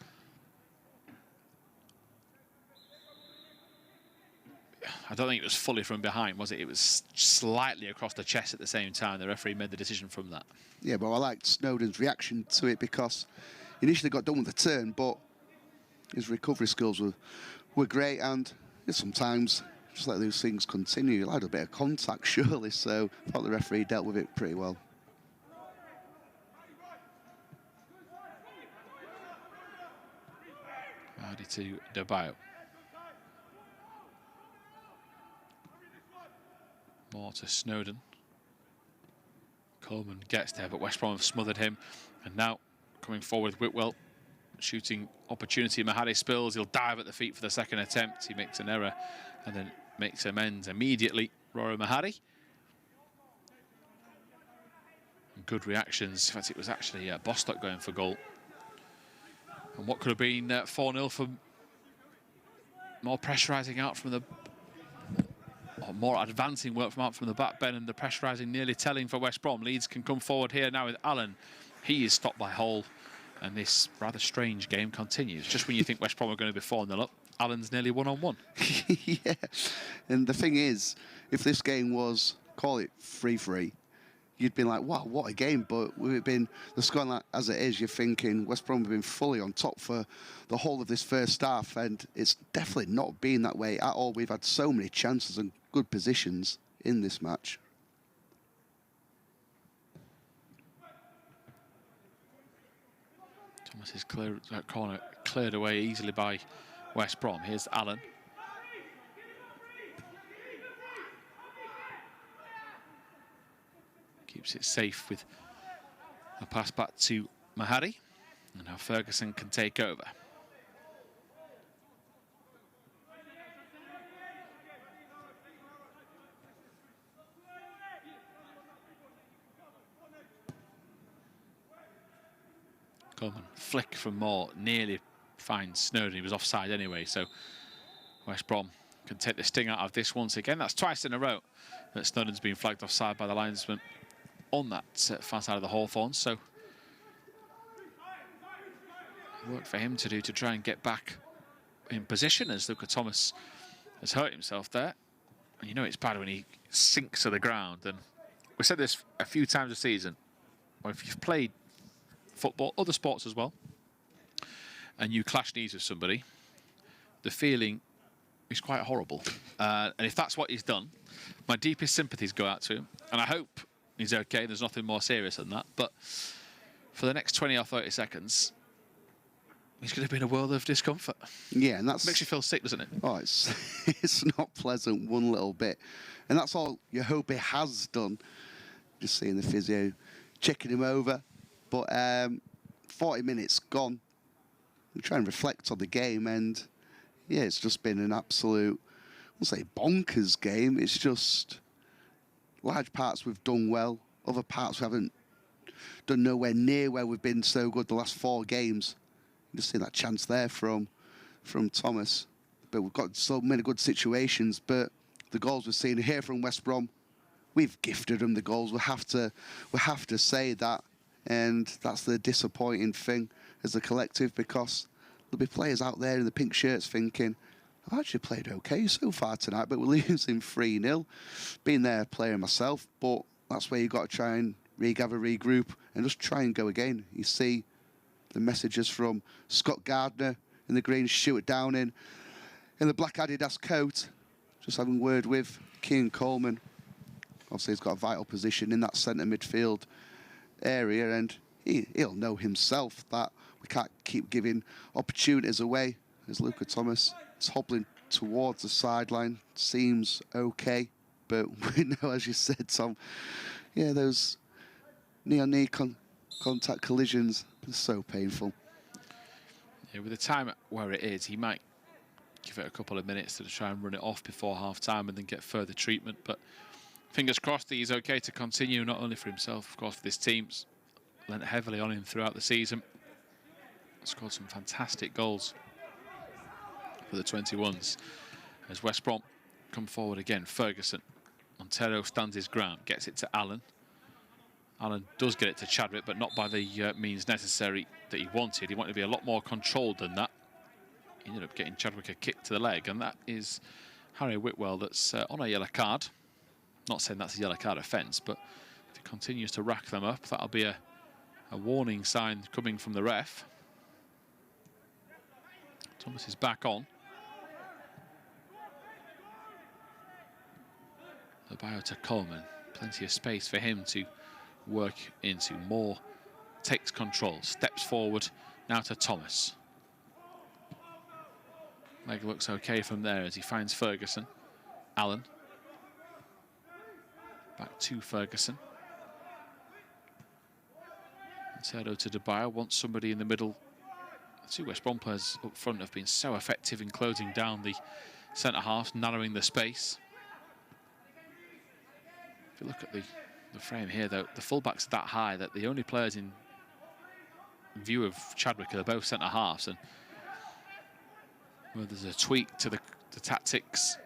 I don't think it was fully from behind, was it? It was slightly across the chest at the same time. The referee made the decision from that. Yeah, but I liked Snowden's reaction to it because he initially got done with the turn, but his recovery skills were great, and sometimes just let those things continue. You'll have a bit of contact, surely. So I thought the referee dealt with it pretty well. Hardy to Debayo. More to Snowden. Coleman gets there, but West Brom have smothered him. And now coming forward with Whitwell. Shooting opportunity. Mahadi spills. He'll dive at the feet for the second attempt. He makes an error and then makes amends immediately. Rory Mahadi. Good reactions. In fact, it was actually Bostock going for goal. And what could have been 4-0 for more pressurising out from the... or more advancing work from out from the back, Ben, and the pressurising nearly telling for West Brom. Leeds can come forward here now with Allen. He is stopped by Hall, and this rather strange game continues. Just when you think West Brom are going to be 4-0 up, Allen's nearly one-on-one. Yeah, and the thing is, if this game was, call it 3-3, you'd be like, wow, what a game. But with it been the scoreline as it is, you're thinking West Brom have been fully on top for the whole of this first half, and it's definitely not been that way at all. We've had so many chances and good positions in this match. Thomas's corner cleared away easily by West Brom. Here's Allen. Keeps it safe with a pass back to Mahadi. And now Ferguson can take over. Coleman flick from Moore, nearly finds Snowden. He was offside anyway, so West Brom can take the sting out of this once again. That's twice in a row that Snowden's been flagged offside by the linesman on that far side of the Hawthorns. So work for him to do to try and get back in position, as Luca Thomas has hurt himself there. And you know it's bad when he sinks to the ground. And we said this a few times this season. Well, if you've played football, other sports as well, and you clash knees with somebody, the feeling is quite horrible. And if that's what he's done, my deepest sympathies go out to him. And I hope he's okay. There's nothing more serious than that. But for the next 20 or 30 seconds, he's going to be in a world of discomfort. Yeah, and that makes you feel sick, doesn't it? Oh, it's not pleasant one little bit. And that's all you hope it has done. Just seeing the physio checking him over. But 40 minutes gone. We try and reflect on the game, and yeah, it's just been an absolute, I won't say bonkers game. It's just large parts we've done well, other parts we haven't done nowhere near where we've been so good the last 4 games. You just see that chance there from Thomas. But we've got so many good situations, but the goals we've seen here from West Brom, we've gifted them the goals. We have to say that. And that's the disappointing thing as a collective, because there'll be players out there in the pink shirts thinking, I've actually played okay so far tonight, but we're losing 3-0. Been there player myself, but that's where you've got to try and regather, regroup, and just try and go again. You see the messages from Scott Gardner in the green, Stuart Downing in the black Adidas coat, just having word with Keane Coleman. Obviously, he's got a vital position in that centre midfield area, and he'll know himself that we can't keep giving opportunities away, as Luca Thomas is hobbling towards the sideline. Seems okay, but we know, as you said, Tom, yeah, those knee-on-knee contact collisions are so painful. Yeah, with the time where it is, he might give it a couple of minutes to try and run it off before half-time and then get further treatment, but fingers crossed that he's okay to continue, not only for himself, of course, for this team's lent heavily on him throughout the season. Scored some fantastic goals for the 21s. As West Brom come forward again, Ferguson. Montero stands his ground, gets it to Allen. Allen does get it to Chadwick, but not by the means necessary that he wanted. He wanted to be a lot more controlled than that. He ended up getting Chadwick a kick to the leg, and that is Harry Whitwell that's on a yellow card. Not saying that's a yellow card offence, but if he continues to rack them up, that'll be a warning sign coming from the ref. Thomas is back on. The bio to Coleman. Plenty of space for him to work into. Moore takes control, steps forward. Now to Thomas. Leg looks okay from there as he finds Ferguson. Allen. Back to Ferguson. Montero to Debye. Wants somebody in the middle. The two West Brom players up front have been so effective in closing down the centre half, narrowing the space. If you look at the frame here, though, the fullbacks are that high that the only players in view of Chadwick are both centre halves, and whether there's a tweak to the tactics,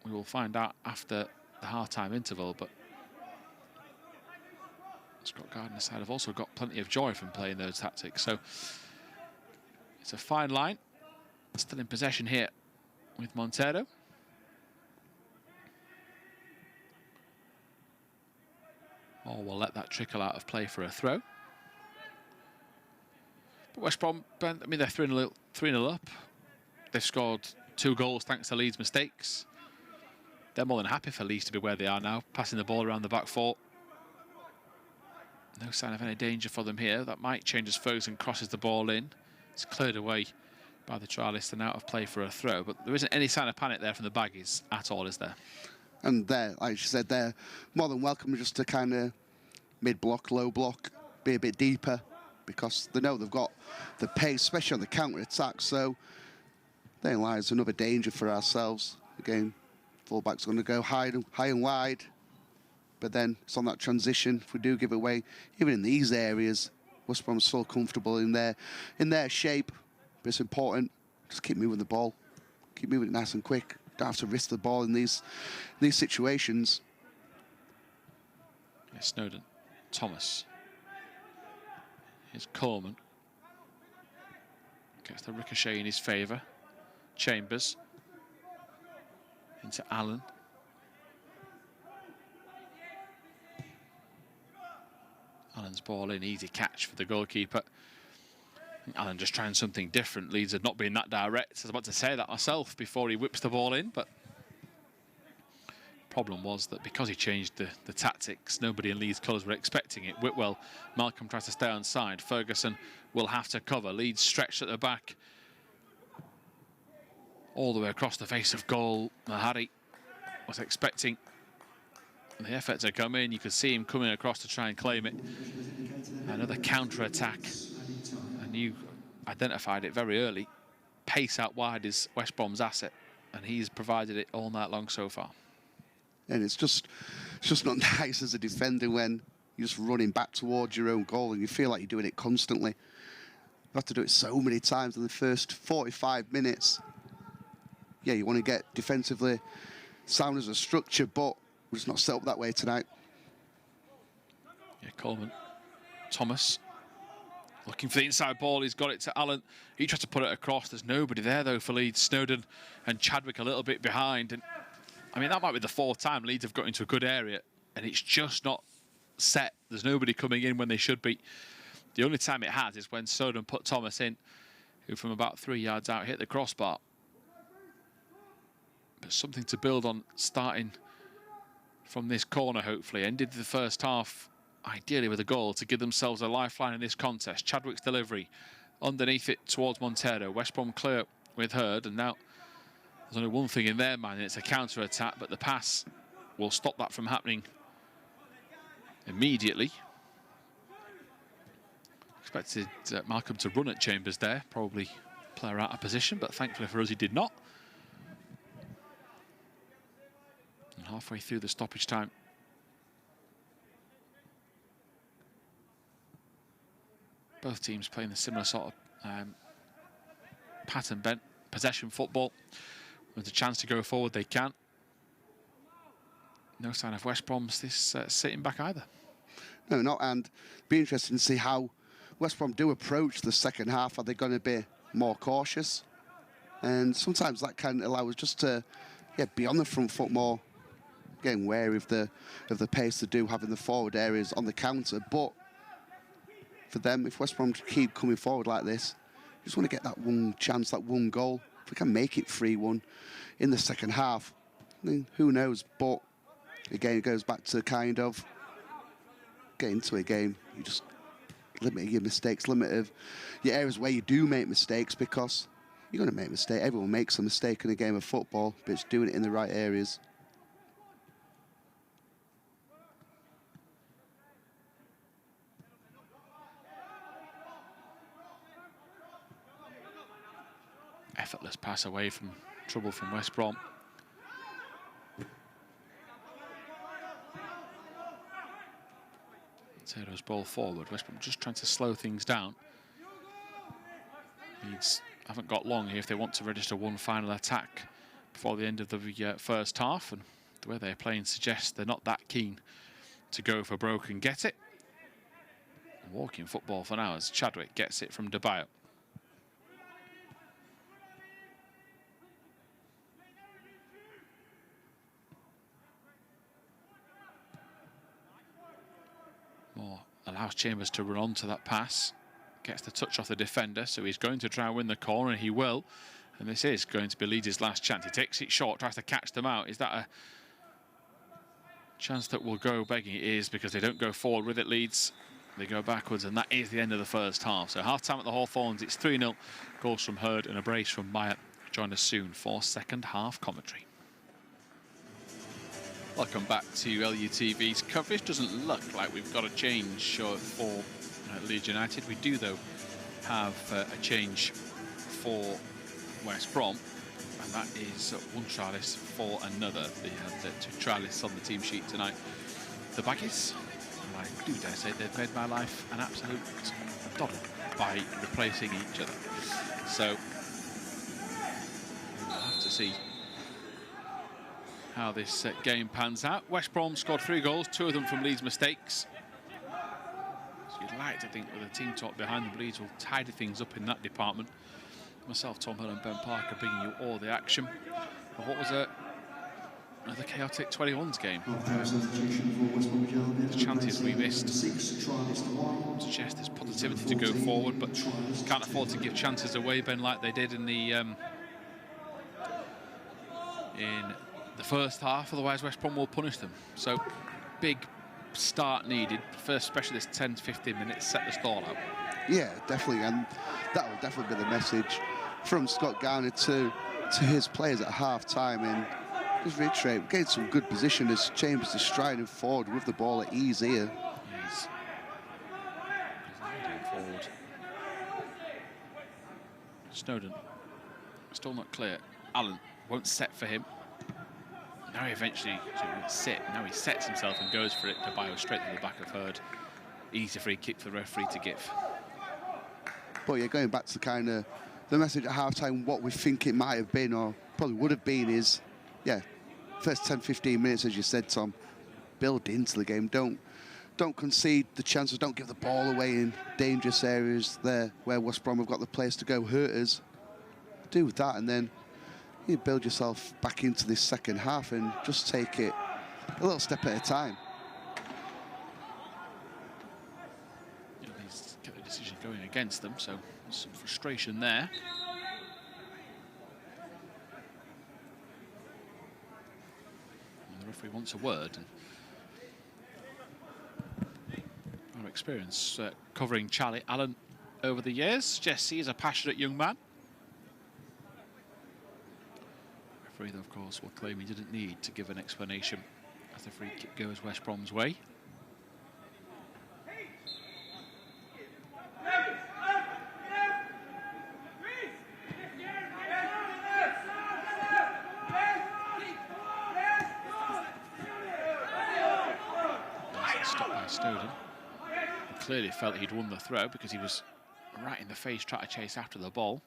we will find out after the half-time interval. But Scott Gardner's side have also got plenty of joy from playing those tactics, so it's a fine line. Still in possession here with Montero. Or we'll let that trickle out of play for a throw. But West Brom, I mean, they're 3-0 up. They've scored 2 goals thanks to Leeds' mistakes. They're more than happy for Leeds to be where they are now, passing the ball around the back four. No sign of any danger for them here. That might change as Ferguson crosses the ball in. It's cleared away by the trialist and out of play for a throw. But there isn't any sign of panic there from the Baggies at all, is there? And they're, like you said, they're more than welcome just to kind of mid-block, low-block, be a bit deeper, because they know they've got the pace, especially on the counter-attack. So there lies another danger for ourselves. Again, full-back's going to go high and wide. But then it's on that transition. If we do give away, even in these areas, West Brom's so comfortable in their shape. But it's important, just keep moving the ball. Keep moving it nice and quick. Don't have to risk the ball in these situations. Yeah, Snowden. Thomas. Here's Coleman. Gets the ricochet in his favour. Chambers. Into Allen. Allen's ball in, easy catch for the goalkeeper. Allen just trying something different. Leeds had not been that direct. I was about to say that myself before he whips the ball in, but problem was that because he changed the tactics, nobody in Leeds colours were expecting it. Whitwell, Malcolm tries to stay on side. Ferguson will have to cover. Leeds stretched at the back all the way across the face of goal. Mahari was expecting the effort to come in. You could see him coming across to try and claim it. Another counter-attack. And you identified it very early. Pace out wide is West Brom's asset, and he's provided it all night long so far. And it's just not nice as a defender when you're just running back towards your own goal and you feel like you're doing it constantly. You have to do it so many times in the first 45 minutes. Yeah, you want to get defensively sound as a structure, but we're just not set up that way tonight. Yeah, Coleman. Thomas. Looking for the inside ball, he's got it to Allen. He tries to put it across. There's nobody there, though, for Leeds. Snowden and Chadwick a little bit behind. And I mean, that might be the 4th time Leeds have got into a good area, and it's just not set. There's nobody coming in when they should be. The only time it has is when Snowden put Thomas in, who from about 3 yards out hit the crossbar. But something to build on starting from this corner, hopefully. Ended the first half ideally with a goal to give themselves a lifeline in this contest. Chadwick's delivery underneath it towards Montero. West Brom clear with Hurd, and now there's only one thing in their mind, and it's a counter-attack, but the pass will stop that from happening immediately. Expected Malcolm to run at Chambers there, probably player out of position, but thankfully for us he did not. And halfway through the stoppage time, both teams playing the similar sort of pattern bent possession football. With a chance to go forward, they can. No sign of West Brom's this sitting back either. No, not. And be interesting to see how West Brom do approach the second half. Are they going to be more cautious? And sometimes that can allow us just to be on the front foot more, getting wary of the pace they do have in the forward areas on the counter. But for them, if West Brom keep coming forward like this, just want to get that one chance, that one goal. If we can make it 3-1 in the second half, I mean, who knows? But Again, it goes back to kind of get into a game. You just limit your mistakes, limit your areas where you do make mistakes, because you're going to make mistakes. Everyone makes a mistake in a game of football, but it's doing it in the right areas. Effortless pass away from trouble from West Brom. Taylor's ball forward. West Brom just trying to slow things down. Leeds haven't got long here if they want to register one final attack before the end of the first half, and the way they're playing suggests they're not that keen to go for broke and get it. Walking football for now as Chadwick gets it from De Bayo. Allows Chambers to run onto that pass. Gets the touch off the defender, so he's going to try and win the corner, and he will. And this is going to be Leeds' last chance. He takes it short, tries to catch them out. Is that a chance that will go begging? It is, because they don't go forward with it, Leeds. They go backwards, and that is the end of the first half. So half-time at the Hawthorns, it's 3-0. Goals from Hurd and a brace from Meyer. Join us soon for second half commentary. Welcome back to LUTV's coverage. Doesn't look like we've got a change for Leeds United. We do, though, have a change for West Brom, and that is one trialist for another. They had two trialists on the team sheet tonight. The Baggies, and I do dare say they've made my life an absolute doddle by replacing each other. So we'll have to see how this game pans out. West Brom scored 3 goals, 2 of them from Leeds' mistakes. So you'd like to think with a team talk behind them, Leeds will tidy things up in that department. Myself, Tom Hill and Ben Parker bringing you all the action of what was another chaotic 21s game. The chances we missed suggest there's positivity to go forward, but can't afford to give chances away, Ben, like they did in the first half, otherwise West Brom will punish them. So big start needed. First, especially this 10 to 15 minutes, set the stall out. Yeah, definitely, and that will definitely be the message from Scott Garner to his players at half-time. And just reiterate, getting some good position as Chambers is striding forward with the ball at ease here. He's gliding forward. Snowden, still not clear. Allen won't set for him. Now he eventually won't sit. Now he sets himself and goes for it. De Bayo straight to the back of Hurd. Easy free kick for the referee to give. But yeah, going back to kind of the message at half-time, what we think it might have been, or probably would have been, is, yeah, first 10, 15 minutes, as you said, Tom, build into the game. Don't concede the chances. Don't give the ball away in dangerous areas there where West Brom have got the players to go hurt us. Do that, and then you build yourself back into this second half and just take it a little step at a time. He's got the decision going against them, so there's some frustration there. And the referee wants a word. And our experience covering Charlie Allen over the years suggests he is a passionate young man. The referee, of course, will claim he didn't need to give an explanation as the free kick goes West Brom's way. Stopped by Snowden. He clearly felt he'd won the throw because he was right in the face trying to chase after the ball.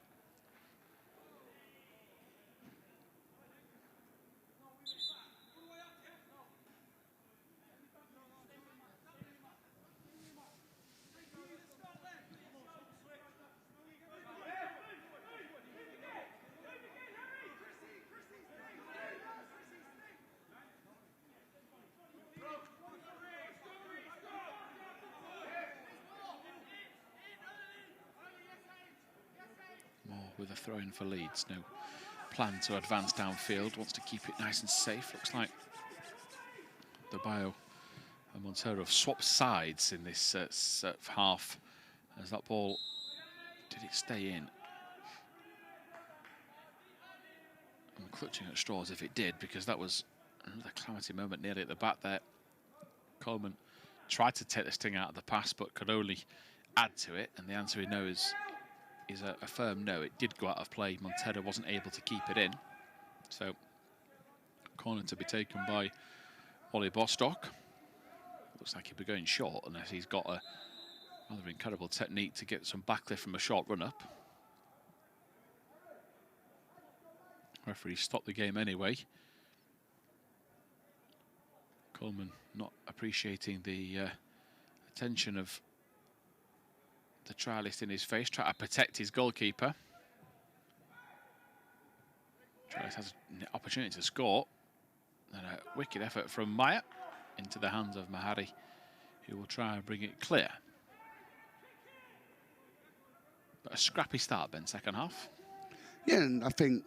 With a throw-in for Leeds. No plan to advance downfield. Wants to keep it nice and safe. Looks like Bio and Montero have swapped sides in this half, as that ball, did it stay in? I'm clutching at straws if it did, because that was another calamity moment nearly at the back there. Coleman tried to take the sting out of the pass, but could only add to it, and the answer we know is a firm no. It did go out of play. Montero wasn't able to keep it in, so corner to be taken by Ollie Bostock. Looks like he'll be going short unless he's got a rather incredible technique to get some backlift from a short run-up. Referee stopped the game anyway. Coleman not appreciating the attention of the trialist in his face, trying to protect his goalkeeper. Trialist has an opportunity to score. And a wicked effort from Maya into the hands of Mahari, who will try and bring it clear. But a scrappy start, Ben, second half. Yeah, and I think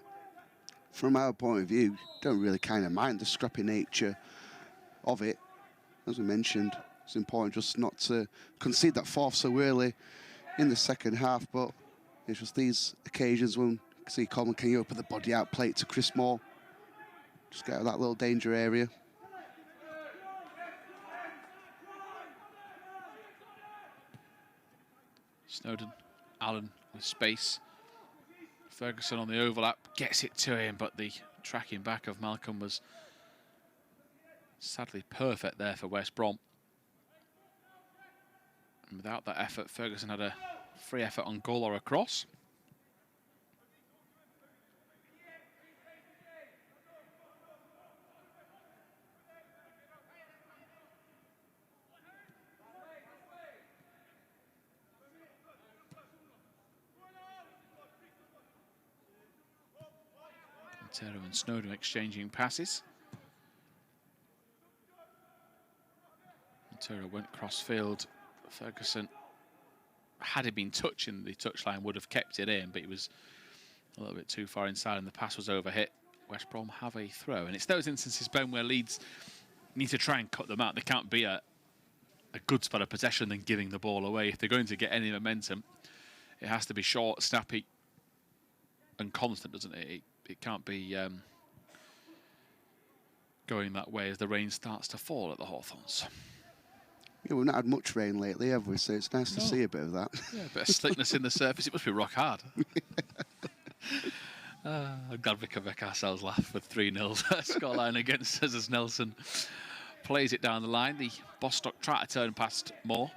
from our point of view, don't really kind of mind the scrappy nature of it. As we mentioned, it's important just not to concede that fourth so early in the second half, but it's just these occasions when you see Coleman, can you open the body out, play it to Chris Moore, just get out of that little danger area. Snowden, Allen with space. Ferguson on the overlap, gets it to him, but the tracking back of Malcolm was sadly perfect there for West Brom. And without that effort, Ferguson had a free effort on goal or a cross. Montero and Snowden exchanging passes. Montero went cross-field. Ferguson, had he been touching the touchline, would have kept it in, but he was a little bit too far inside and the pass was overhit. West Brom have a throw. And it's those instances, Ben, where Leeds need to try and cut them out. They can't be a good spot of possession than giving the ball away. If they're going to get any momentum, it has to be short, snappy and constant, doesn't it? It can't be going that way as the rain starts to fall at the Hawthorns. Yeah, we've not had much rain lately, have we? So it's nice to see a bit of that. Yeah, a bit of slickness in the surface. It must be rock hard. I'm glad we can make ourselves laugh with 3-0 scoreline against us as Nelson plays it down the line. The Bostock try to turn past Moore.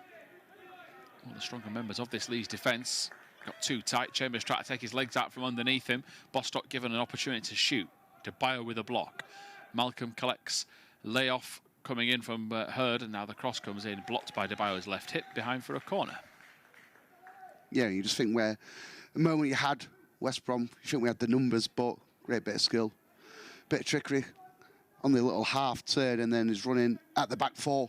One of the stronger members of this Leeds defence. Got too tight. Chambers tried to take his legs out from underneath him. Bostock given an opportunity to shoot. De Bio with a block. Malcolm collects layoff coming in from Hurd, and now the cross comes in, blocked by De Bio's left hip, behind for a corner. Yeah, you just think where the moment you had West Brom, you think we had the numbers, but great bit of skill, bit of trickery on the little half turn, and then he's running at the back four.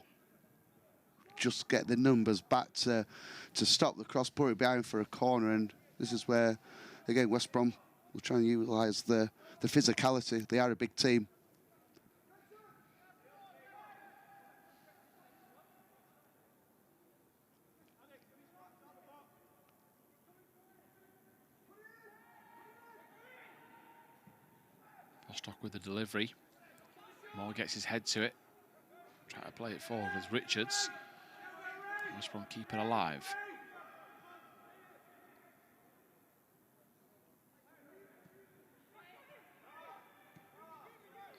Just get the numbers back to stop the cross, put it behind for a corner, and this is where, again, West Brom will try and utilise the physicality. They are a big team. Bostock with the delivery. Moore gets his head to it. Try to play it forward with Richards. West Brom keep it alive.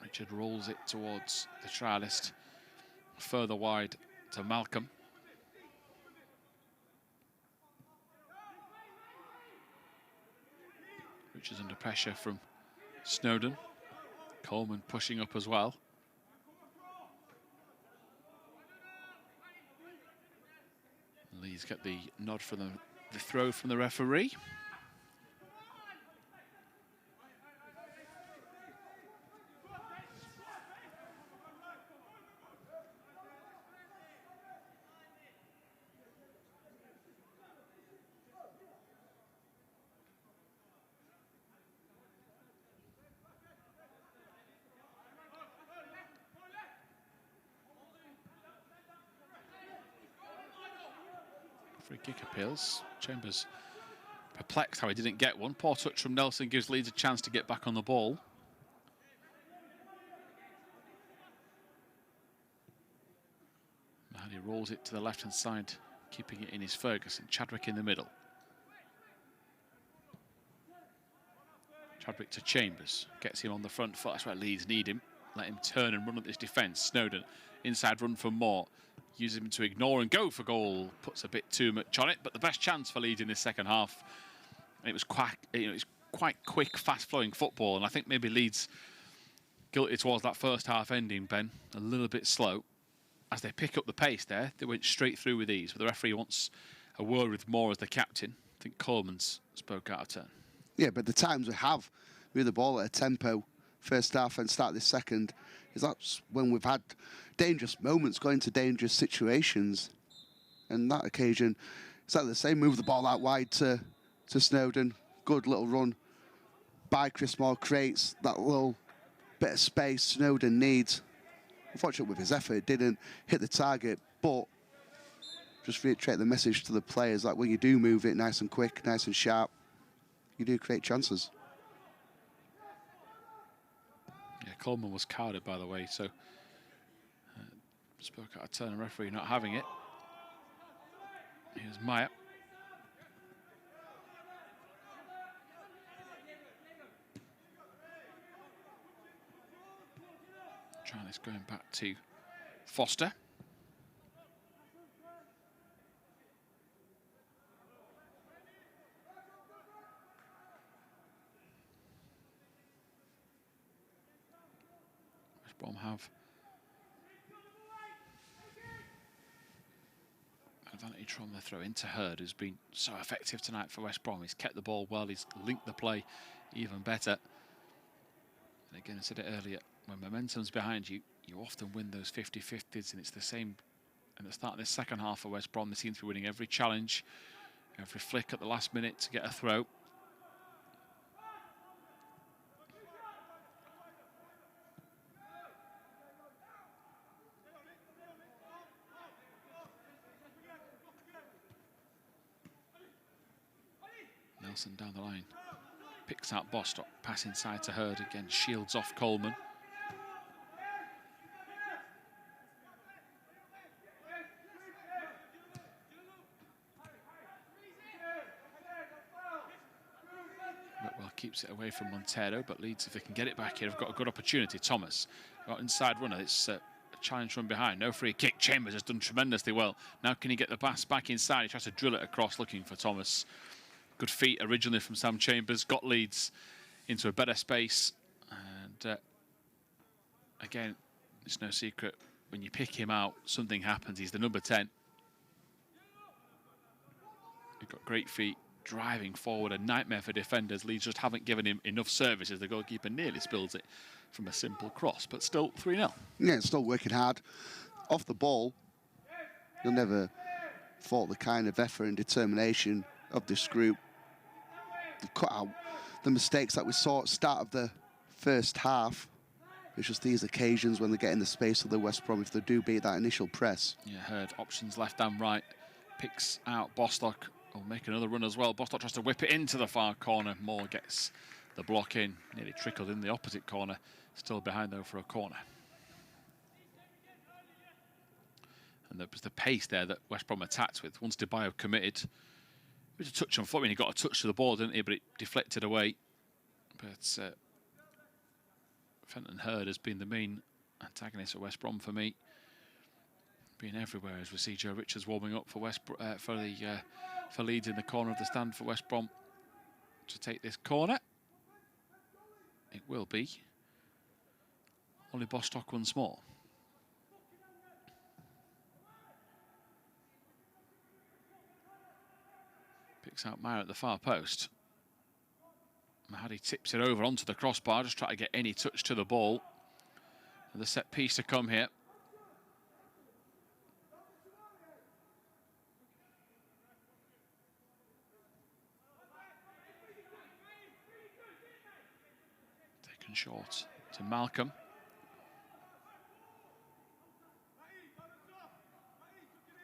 Richard rolls it towards the trialist. Further wide to Malcolm. Richards under pressure from Snowden. Coleman pushing up as well. Leeds get the nod for the throw from the referee. Free kick appeals. Chambers perplexed how he didn't get one. Poor touch from Nelson gives Leeds a chance to get back on the ball. And he rolls it to the left-hand side, keeping it in his Ferguson. Chadwick in the middle. Chadwick to Chambers. Gets him on the front foot. That's where Leeds need him. Let him turn and run at this defence. Snowden, inside run for Moore. Uses him to ignore and go for goal. Puts a bit too much on it, but the best chance for Leeds in this second half. And it was quite quick, fast-flowing football, and I think maybe Leeds guilty towards that first half ending, Ben. A little bit slow. As they pick up the pace there, they went straight through with ease. But the referee wants a word with Moore as the captain. I think Coleman's spoke out of turn. Yeah, but the times we have with the ball at a tempo, first half and start this second, is that's when we've had dangerous moments, going to dangerous situations. And that occasion, exactly the same. Move the ball out wide to Snowden. Good little run by Chris Moore, creates that little bit of space Snowden needs. Unfortunately, with his effort, didn't hit the target, but just reiterate the message to the players that when you do move it nice and quick, nice and sharp, you do create chances. Yeah, Coleman was carded, by the way, so spoke out of turn, referee not having it. Here's Meyer. Trying this going back to Foster. West Brom have advantage from the throw into Hurd, who's been so effective tonight for West Brom. He's kept the ball well, he's linked the play even better. And again, I said it earlier, when momentum's behind you, you often win those 50-50s, and it's the same at the start of this second half for West Brom. They seem to be winning every challenge, every flick at the last minute to get a throw. Nelson down the line, picks out Bostock, pass inside to Hurd, again shields off Coleman. Whitwell keeps it away from Montero, but Leeds, if they can get it back here, have got a good opportunity. Thomas, got inside runner, it's a challenge from behind, no free kick. Chambers has done tremendously well. Now can he get the pass back inside? He tries to drill it across, looking for Thomas. Good feet originally from Sam Chambers, got Leeds into a better space. And again, it's no secret, when you pick him out, something happens. He's the number 10. He's got great feet, driving forward, a nightmare for defenders. Leeds just haven't given him enough services. The goalkeeper nearly spills it from a simple cross, but still 3-0. Yeah, still working hard. Off the ball, you'll never fault the kind of effort and determination of this group. They've cut out the mistakes that we saw at the start of the first half. It's just these occasions when they get in the space of the West Brom, if they do beat that initial press. Yeah, Hurd, options left and right. Picks out Bostock. Will make another run as well. Bostock tries to whip it into the far corner. Moore gets the block in. Nearly trickled in the opposite corner. Still behind, though, for a corner. And there was the pace there that West Brom attacked with. Once DeBayo committed, it was a touch on foot. I mean, he got a touch to the ball, didn't he? But it deflected away. But Fenton Hurd has been the main antagonist at West Brom for me. Being everywhere as we see Joe Richards warming up for for Leeds in the corner of the stand for West Brom to take this corner. It will be only Bostock once more. Picks out Meyer at the far post. Mahadi tips it over onto the crossbar, just trying to get any touch to the ball. And the set piece to come here. Taken short to Malcolm.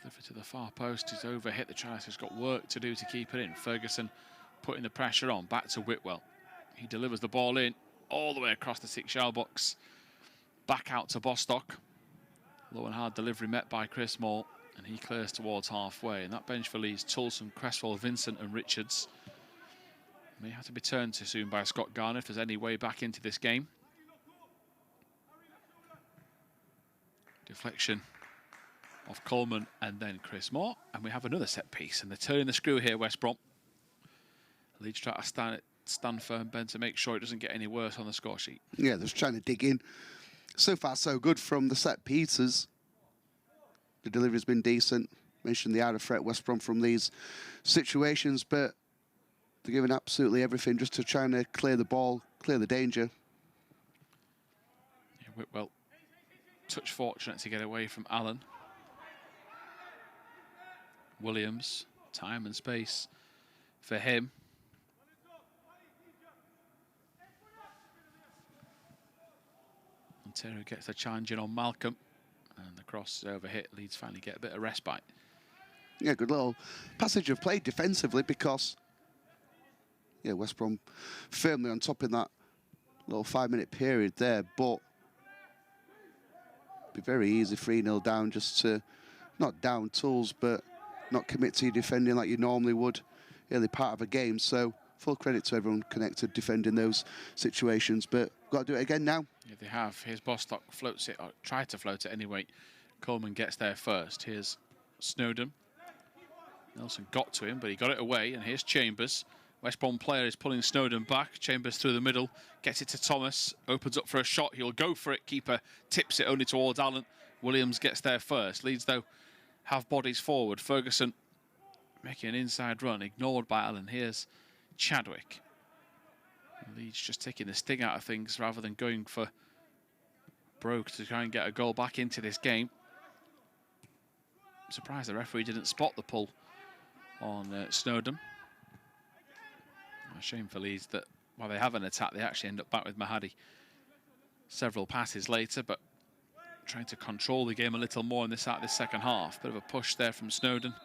Clifford to the far post. He's overhit the try. So he's got work to do to keep it in. Ferguson putting the pressure on. Back to Whitwell. He delivers the ball in all the way across the 6-yard box. Back out to Bostock. Low and hard delivery met by Chris Moore. And he clears towards halfway. And that bench for Leeds, Tulson, Cresswell, Vincent and Richards. May have to be turned to soon by Scott Garner if there's any way back into this game. Deflection of Coleman and then Chris Moore. And we have another set piece. And they're turning the screw here, West Brom. Leeds try to stand firm, Ben, to make sure it doesn't get any worse on the score sheet. Yeah, they're just trying to dig in. So far, so good from the set pieces. The delivery's been decent. Mentioned the out of threat, West Brom, from these situations, but they're giving absolutely everything just to try and clear the ball, clear the danger. Yeah, Whitwell, touch fortunate to get away from Allen. Williams, time and space for him. Montero gets the challenge in on Malcolm. And the cross is overhit. Leeds finally get a bit of respite. Yeah, good little passage of play defensively because, yeah, West Brom firmly on top in that little 5-minute period there, but be very easy 3-0 down just to not down tools, but not commit to your defending like you normally would early part of a game. So full credit to everyone connected defending those situations, but got to do it again now. Yeah, they have. Here's Bostock, floats it, or tried to float it anyway. Coleman gets there first. Here's Snowden. Nelson got to him, but he got it away. And here's Chambers. West Brom player is pulling Snowden back. Chambers through the middle, gets it to Thomas, opens up for a shot. He'll go for it. Keeper tips it only towards Allen. Williams gets there first. Leeds, though, have bodies forward. Ferguson making an inside run, ignored by Allen. Here's Chadwick. Leeds just taking the sting out of things rather than going for broke to try and get a goal back into this game. I'm surprised the referee didn't spot the pull on Snowden. A shame for Leeds that while they have an attack, they actually end up back with Mahadi several passes later, but trying to control the game a little more in this second half. Bit of a push there from Snowden.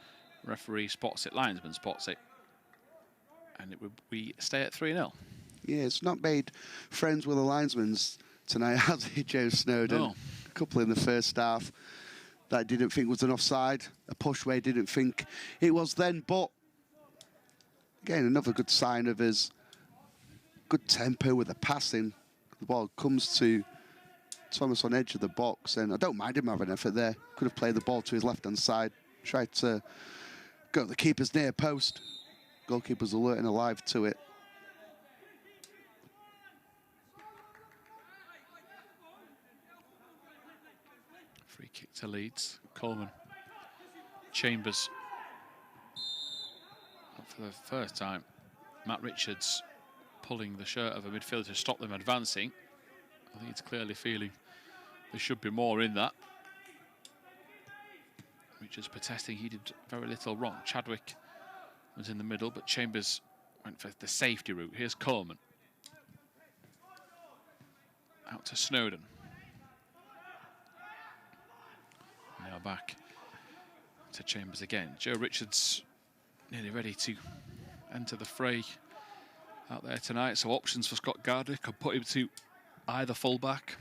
Referee spots it, linesman spots it. And we stay at 3-0. Yeah, it's not made friends with the linesmen tonight, has he, Joe Snowden? No. A couple in the first half that I didn't think was an offside. A push where he didn't think it was then. But, again, another good sign of his good tempo with the passing. The ball comes to Thomas on edge of the box, and I don't mind him having an effort there. Could have played the ball to his left-hand side. Tried to go to the keeper's near post. Goalkeeper's alert and alive to it. Free kick to Leeds. Coleman. Chambers. Not for the first time. Matt Richards pulling the shirt of a midfielder to stop them advancing. I think it's clearly feeling there should be more in that. Richards protesting, he did very little wrong. Chadwick was in the middle, but Chambers went for the safety route. Here's Coleman. Out to Snowden. Now back to Chambers again. Joe Richards nearly ready to enter the fray out there tonight. So options for Scott Gardner. Could put him to either fullback.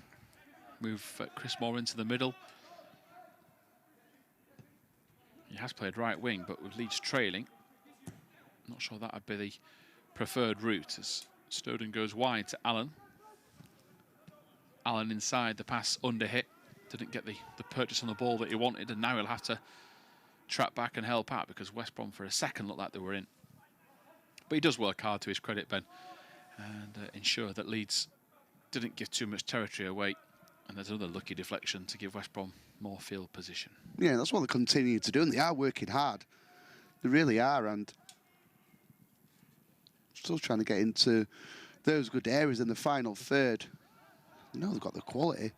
Move Chris Moore into the middle. He has played right wing, but with Leeds trailing, not sure that would be the preferred route as Snowden goes wide to Allen. Allen inside, the pass under hit. Didn't get the purchase on the ball that he wanted, and now he'll have to trap back and help out because West Brom for a second looked like they were in. But he does work hard, to his credit, Ben, and ensure that Leeds didn't give too much territory away. And there's another lucky deflection to give West Brom more field position. Yeah, that's what they continue to do, and they are working hard. They really are, and still trying to get into those good areas in the final third. You know they've got the quality,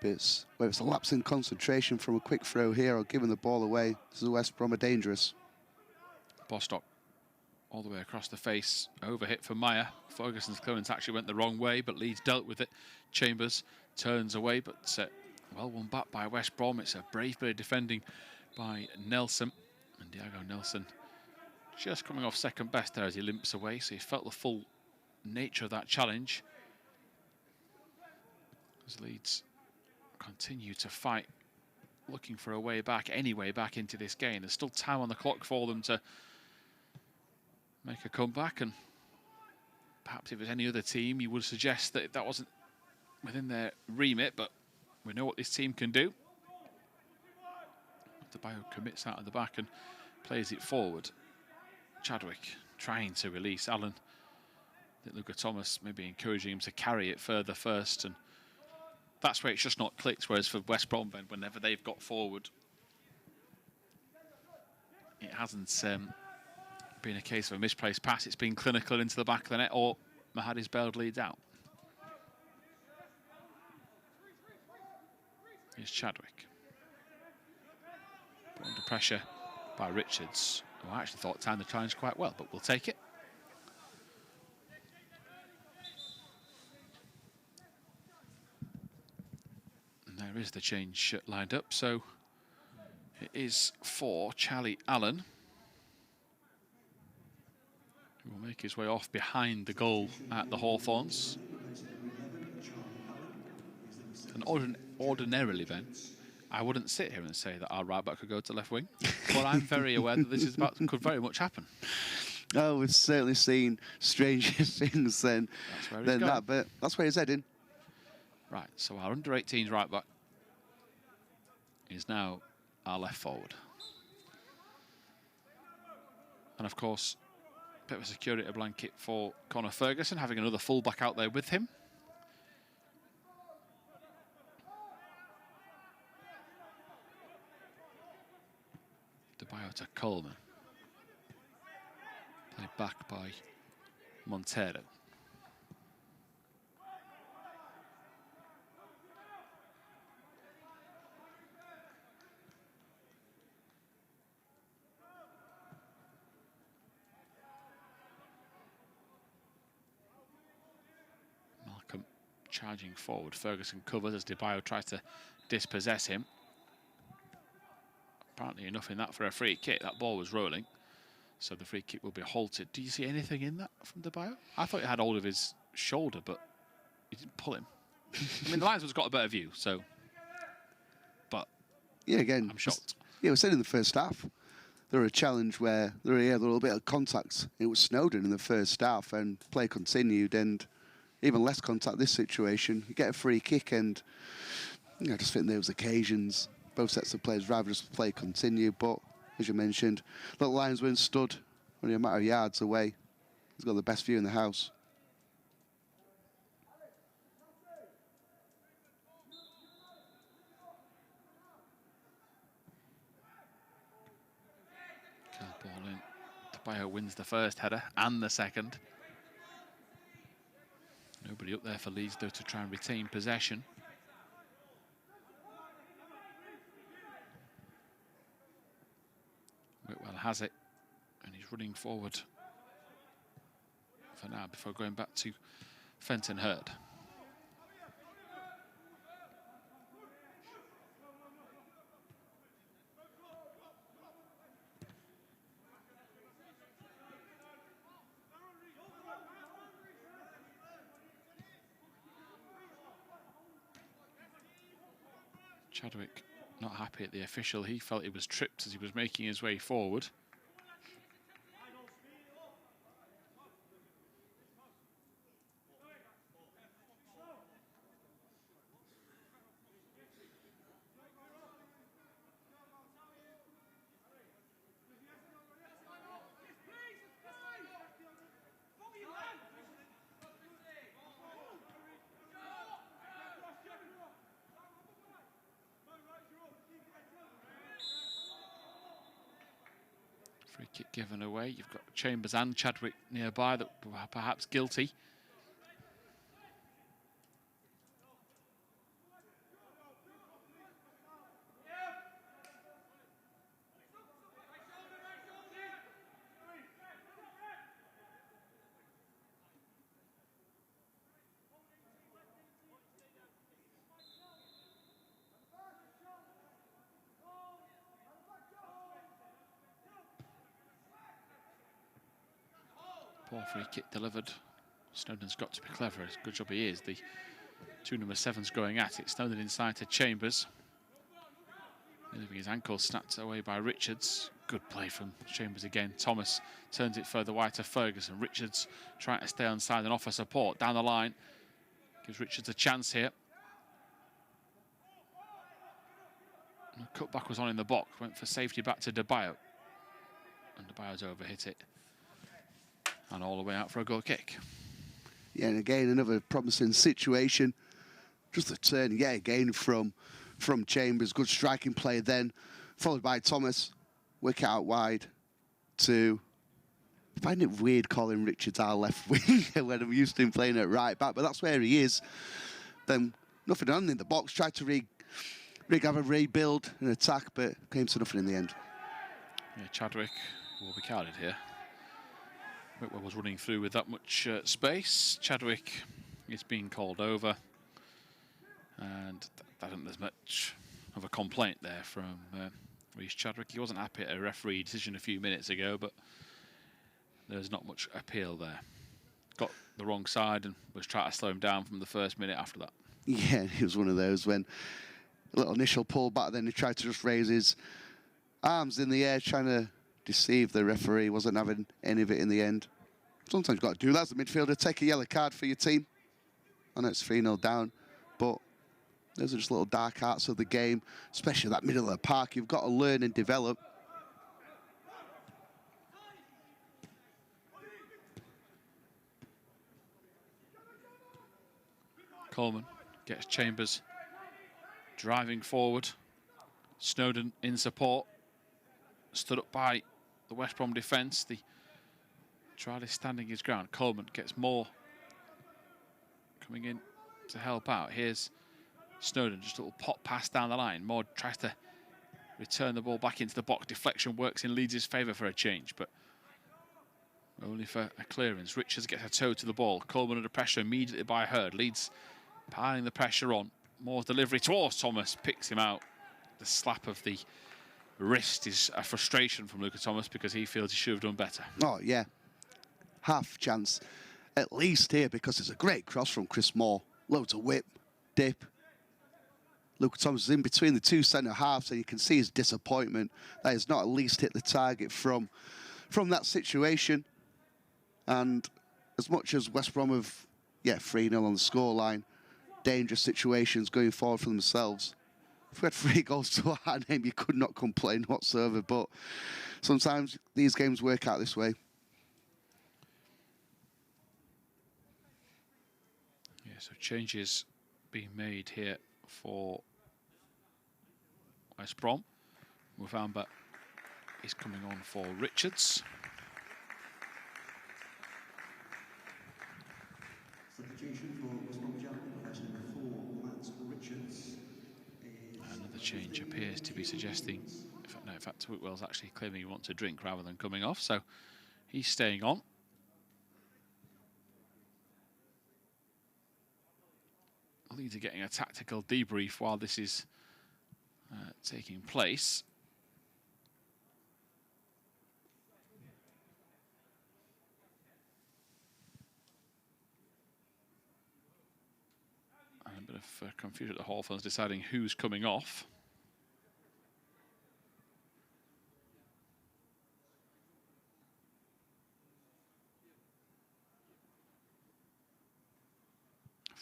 but whether it's a lapse in concentration from a quick throw here or giving the ball away, this is West Brom are dangerous. Bostock all the way across the face, overhit for Meyer. Ferguson's clearance actually went the wrong way, but Leeds dealt with it. Chambers turns away, but well won back by West Brom. It's a brave bit of defending by Nelson. And Diego Nelson just coming off second best there as he limps away, so he felt the full nature of that challenge. As Leeds continue to fight, looking for a way back, any way back into this game. There's still time on the clock for them to make a comeback, and perhaps if it was any other team, you would suggest that that wasn't within their remit, but we know what this team can do. Adebayo commits out of the back and plays it forward. Chadwick trying to release Allen. I think Luca Thomas maybe encouraging him to carry it further first, and that's where it's just not clicked. Whereas for West Brom, whenever they've got forward, it hasn't been a case of a misplaced pass. It's been clinical into the back of the net, or Mahadi's bailed Leeds out. Here's Chadwick. Put under pressure by Richards, who I actually thought timed the challenge quite well, but we'll take it. And there is the change lined up, so it is for Charlie Allen, who will make his way off behind the goal at the Hawthorns. And ordinarily, Ben, I wouldn't sit here and say that our right back could go to left wing, but I'm very aware that this is could very much happen. Oh, we've certainly seen stranger things than that, but that's where he's heading. Right, so our under-18s right back is now our left forward. And of course, a bit of a security blanket for Conor Ferguson, having another full-back out there with him. Adebayo to Coleman. Played back by Montero. Malcolm charging forward. Ferguson covers as Adebayo tries to dispossess him. Apparently enough in that for a free kick. That ball was rolling, so the free kick will be halted. Do you see anything in that from Adebayo? I thought he had hold of his shoulder, but he didn't pull him. I mean, the linesman's got a better view, so... But yeah, again, I'm shocked. Yeah, we said in the first half, there were a challenge where there were a little bit of contact. It was Snowden in the first half, and play continued, and even less contact this situation. You get a free kick, and I just think there was occasions both sets of players rather just play continue, but as you mentioned, the linesman stood only a matter of yards away. He's got the best view in the house. Kill ball in. Adebayo wins the first header and the second. Nobody up there for Leeds though to try and retain possession. Whitwell has it, and he's running forward for now before going back to Fenton Hurd. Chadwick not happy at the official. He felt he was tripped as he was making his way forward. Free kick given away. You've got Chambers and Chadwick nearby that were perhaps guilty. Poor free kick delivered. Snowden's got to be clever. It's a good job he is. The two number 7s going at it. Snowden inside to Chambers. Leaving his ankle snapped away by Richards. Good play from Chambers again. Thomas turns it further wide to Ferguson. Richards trying to stay onside and offer support down the line. Gives Richards a chance here. And the cutback was on in the box. Went for safety back to DeBayo. And DeBayo's overhit it. And all the way out for a goal kick. Yeah, and again, another promising situation. Just a turn, yeah, again from Chambers. Good striking play then, followed by Thomas. Wicket out wide to... I find it weird calling Richards our left winger when I'm used to him playing at right back, but that's where he is. Then nothing on in the box. Tried to have a rebuild and attack, but came to nothing in the end. Yeah, Chadwick will be counted here. Whitwell was running through with that much space. Chadwick is being called over. And I don't think there's much of a complaint there from Rhys Chadwick. He wasn't happy at a referee decision a few minutes ago, but there's not much appeal there. Got the wrong side and was trying to slow him down from the first minute after that. Yeah, he was one of those when a little initial pull back, then he tried to just raise his arms in the air, trying to deceive the referee. Wasn't having any of it in the end. Sometimes you've got to do that as a midfielder. Take a yellow card for your team. I know it's 3-0 down, but those are just little dark arts of the game, especially that middle of the park. You've got to learn and develop. Coleman gets Chambers driving forward. Snowden in support. Stood up by the West Brom defence. The trial is standing his ground. Coleman gets more coming in to help out. Here's Snowden, just a little pop pass down the line. Moore tries to return the ball back into the box. Deflection works in Leeds' favour for a change, but only for a clearance. Richards gets a toe to the ball. Coleman under pressure immediately by Hurd. Leeds piling the pressure on. Moore's delivery towards Thomas picks him out. The slap of the wrist is a frustration from Luca Thomas because he feels he should have done better. Oh, yeah. Half chance at least here because it's a great cross from Chris Moore. Loads of whip, dip. Luca Thomas is in between the two centre halves, so you can see his disappointment that he's not at least hit the target from that situation. And as much as West Brom have, 3-0 on the scoreline, dangerous situations going forward for themselves. If we had 3 goals to our name, you could not complain whatsoever, but sometimes these games work out this way. Yeah, so changes being made here for West Brom. Muvamba is coming on for Richards. Another change appears to be suggesting, in fact, Whitwell's actually claiming he wants a drink rather than coming off, so he's staying on. Leeds are getting a tactical debrief while this is taking place. And a bit of confusion at the Hawthorns deciding who's coming off.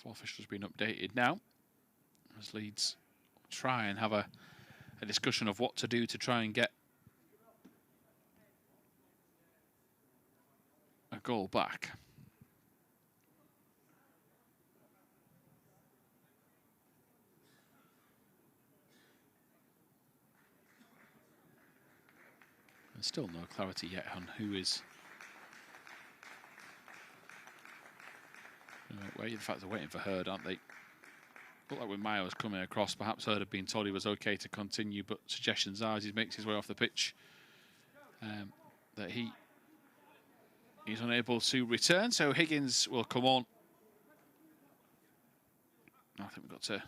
Fourth official's been updated now as Leeds try and have a discussion of what to do to try and get a goal back. There's still no clarity yet on who is in fact, they're waiting for Hurd, aren't they? Looked like when Maya was coming across, perhaps Hurd had been told he was okay to continue, but suggestions are as he makes his way off the pitch that he's unable to return. So Higgins will come on. I think we've got to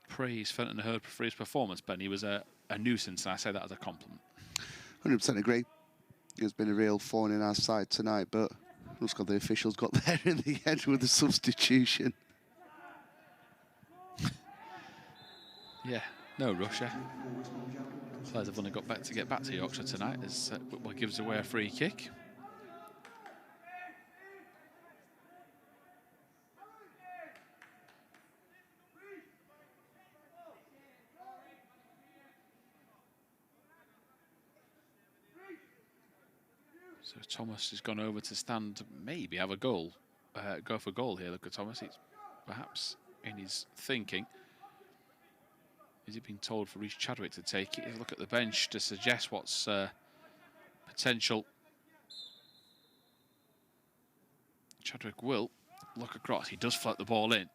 praise Fenton Hurd for his performance, Ben. He was a nuisance, and I say that as a compliment. 100% agree. It's been a real thorn in our side tonight, but looks like the officials got there in the end with the substitution. Yeah, no rush. Players have only got back to get back to Yorkshire tonight as Whitwell gives away a free kick. So Thomas has gone over to stand, maybe have a goal, go for goal here. Look at Thomas, he's perhaps in his thinking. Is he being told for Reece Chadwick to take it? He'll look at the bench to suggest what's potential. Chadwick will look across. He does float the ball in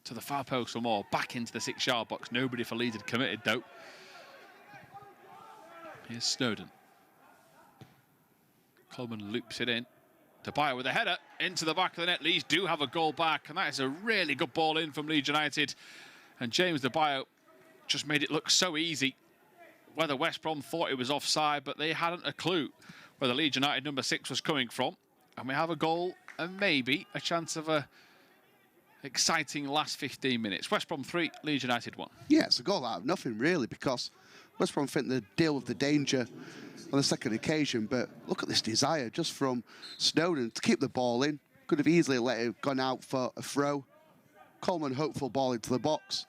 to the far post or more, back into the 6-yard box. Nobody for Leeds had committed though. Here's Snowden. Coleman loops it in. Debayo with a header into the back of the net. Leeds do have a goal back, and that is a really good ball in from Leeds United. And James Debayo just made it look so easy. Whether West Brom thought it was offside, but they hadn't a clue where the Leeds United number 6 was coming from. And we have a goal and maybe a chance of a exciting last 15 minutes. West Brom 3, Leeds United 1. Yeah, it's a goal out of nothing, really, because West Brom think they deal with the danger on the second occasion, but look at this desire just from Snowden to keep the ball in. Could have easily let it gone out for a throw. Coleman hopeful ball into the box.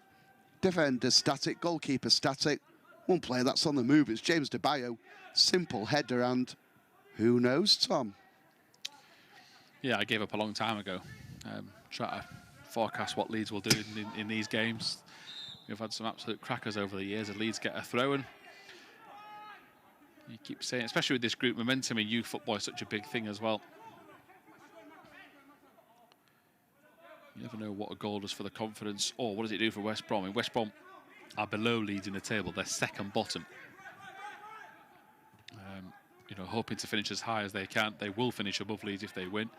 Defender static, goalkeeper static. One player that's on the move, it's James Debayo. Simple header, and who knows, Tom? Yeah, I gave up a long time ago. Try to forecast what Leeds will do in these games. We've had some absolute crackers over the years as Leeds get a throw, and you keep saying, especially with this group, momentum in youth football is such a big thing as well. You never know what a goal does for the confidence, or what does it do for West Brom. I mean, West Brom are below Leeds in the table. They're second bottom. You know, hoping to finish as high as they can. They will finish above Leeds if they win.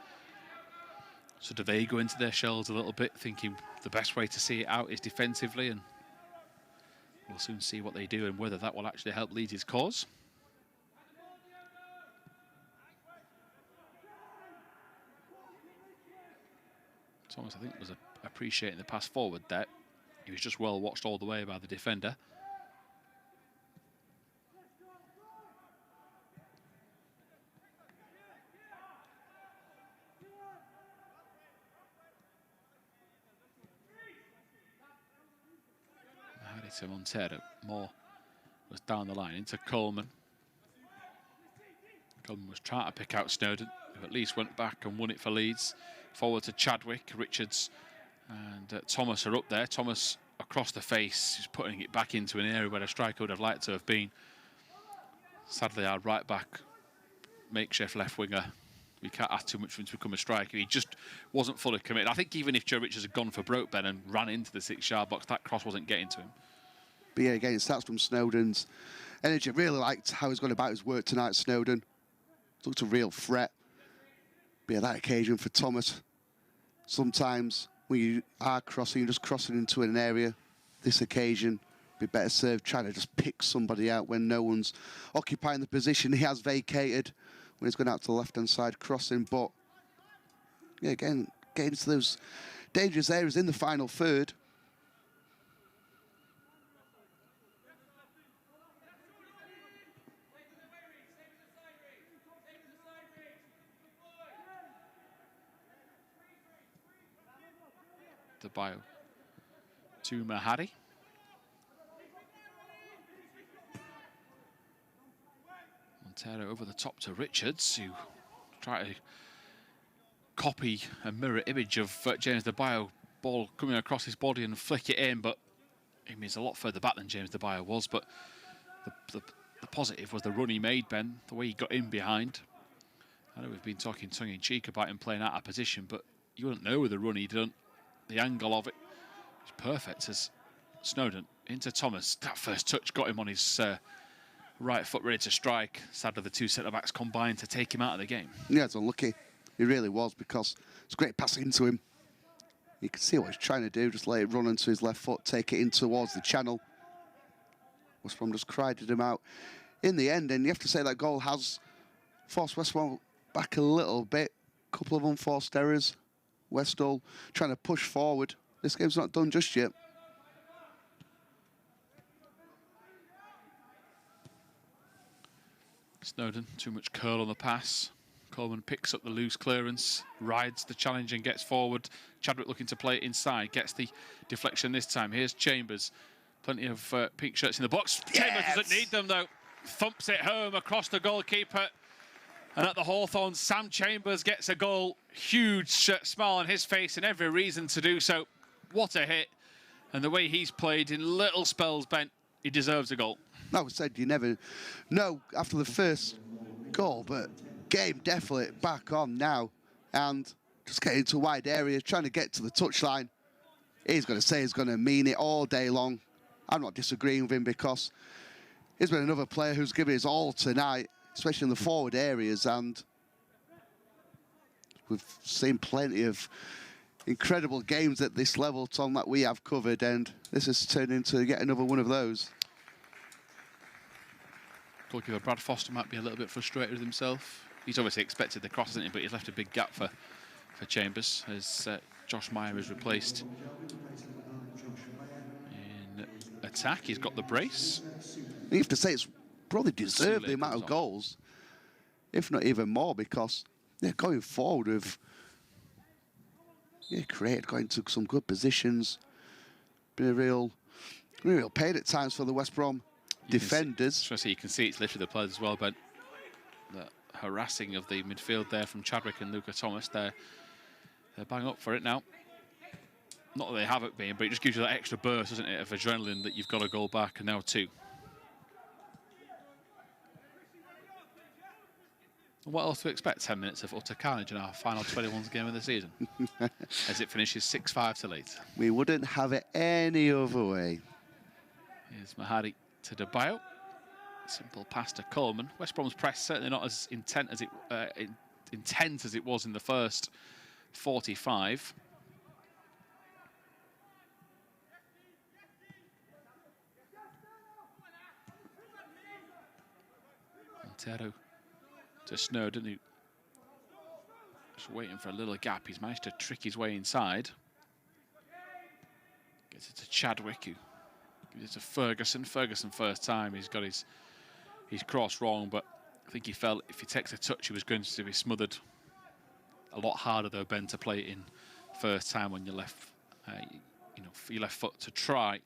So do they go into their shells a little bit, thinking the best way to see it out is defensively? And we'll soon see what they do and whether that will actually help Leeds' cause. Thomas, I think, was appreciating the pass forward there. He was just well watched all the way by the defender. To Montero. Moore was down the line into Coleman. Coleman was trying to pick out Snowden, who at least went back and won it for Leeds. Forward to Chadwick, Richards and Thomas are up there. Thomas across the face, he's putting it back into an area where a striker would have liked to have been. Sadly, our right back, makeshift left winger, we can't ask too much for him to become a striker. He just wasn't fully committed. I think even if Joe Richards had gone for broke Ben and ran into the 6-yard box, that cross wasn't getting to him. But yeah, again, it starts from Snowden's energy. Really liked how he's gone about his work tonight, Snowden. Looked a real threat. But yeah, that occasion for Thomas. Sometimes when you are crossing, you're just crossing into an area. This occasion, be better served trying to just pick somebody out when no one's occupying the position he has vacated when he's gone out to the left-hand side crossing. But yeah, again, getting to those dangerous areas in the final third. Debayo to Mahadi. Montero over the top to Richards, who tried to copy a mirror image of James Debayo. Ball coming across his body and flick it in, but he's a lot further back than James Debayo was. But the positive was the run he made, Ben, the way he got in behind. I know we've been talking tongue-in-cheek about him playing out of position, but you wouldn't know with the run he done. The angle of it was perfect as Snowden into Thomas. That first touch got him on his right foot ready to strike. Sadly, the two centre-backs combined to take him out of the game. Yeah, it's unlucky. He really was, because it's great passing into him. You can see what he's trying to do, just let it run into his left foot, take it in towards the channel. West Brom just cried him out in the end, and you have to say that goal has forced West Brom back a little bit. Couple of unforced errors. Westall trying to push forward. This game's not done just yet. Snowden, too much curl on the pass. Coleman picks up the loose clearance, rides the challenge and gets forward. Chadwick looking to play it inside, gets the deflection this time. Here's Chambers. Plenty of pink shirts in the box. Yes! Chambers doesn't need them though. Thumps it home across the goalkeeper. And at the Hawthorns, Sam Chambers gets a goal. Huge smile on his face and every reason to do so. What a hit. And the way he's played in little spells, Ben, he deserves a goal. Like I said, you never know after the first goal, but game definitely back on now. And just getting into wide areas, trying to get to the touchline. He's going to say he's going to mean it all day long. I'm not disagreeing with him because he's been another player who's given his all tonight, especially in the forward areas, and we've seen plenty of incredible games at this level, Tom, that we have covered, and this has turned into yet another one of those. Goalkeeper Brad Foster might be a little bit frustrated with himself. He's obviously expected the cross, hasn't he? But he's left a big gap for Chambers as Josh Meyer is replaced. In attack, he's got the brace. You have to say it's probably deserved the amount of goals, if not even more, because they're going forward with created, going to some good positions. Been a real pain at times for the West Brom defenders. Especially you can see it's literally the players as well, but the harassing of the midfield there from Chadwick and Luca Thomas, they're bang up for it now. Not that they haven't been, but it just gives you that extra burst, doesn't it, of adrenaline that you've got a goal back, and now two. What else to expect? 10 minutes of utter carnage in our final 21s game of the season as it finishes 6-5 to Leeds. We wouldn't have it any other way. Here's Mahadi to Debayo. Simple pass to Coleman. West Brom's press certainly not as intense as it was in the first 45. Montero to Snowden, who just waiting for a little gap. He's managed to trick his way inside. Gets it to Chadwick, who gives it to Ferguson. Ferguson first time, he's got his cross wrong, but I think he felt if he takes a touch, he was going to be smothered. A lot harder though, Ben, to play it in first time when you're left, your left foot to try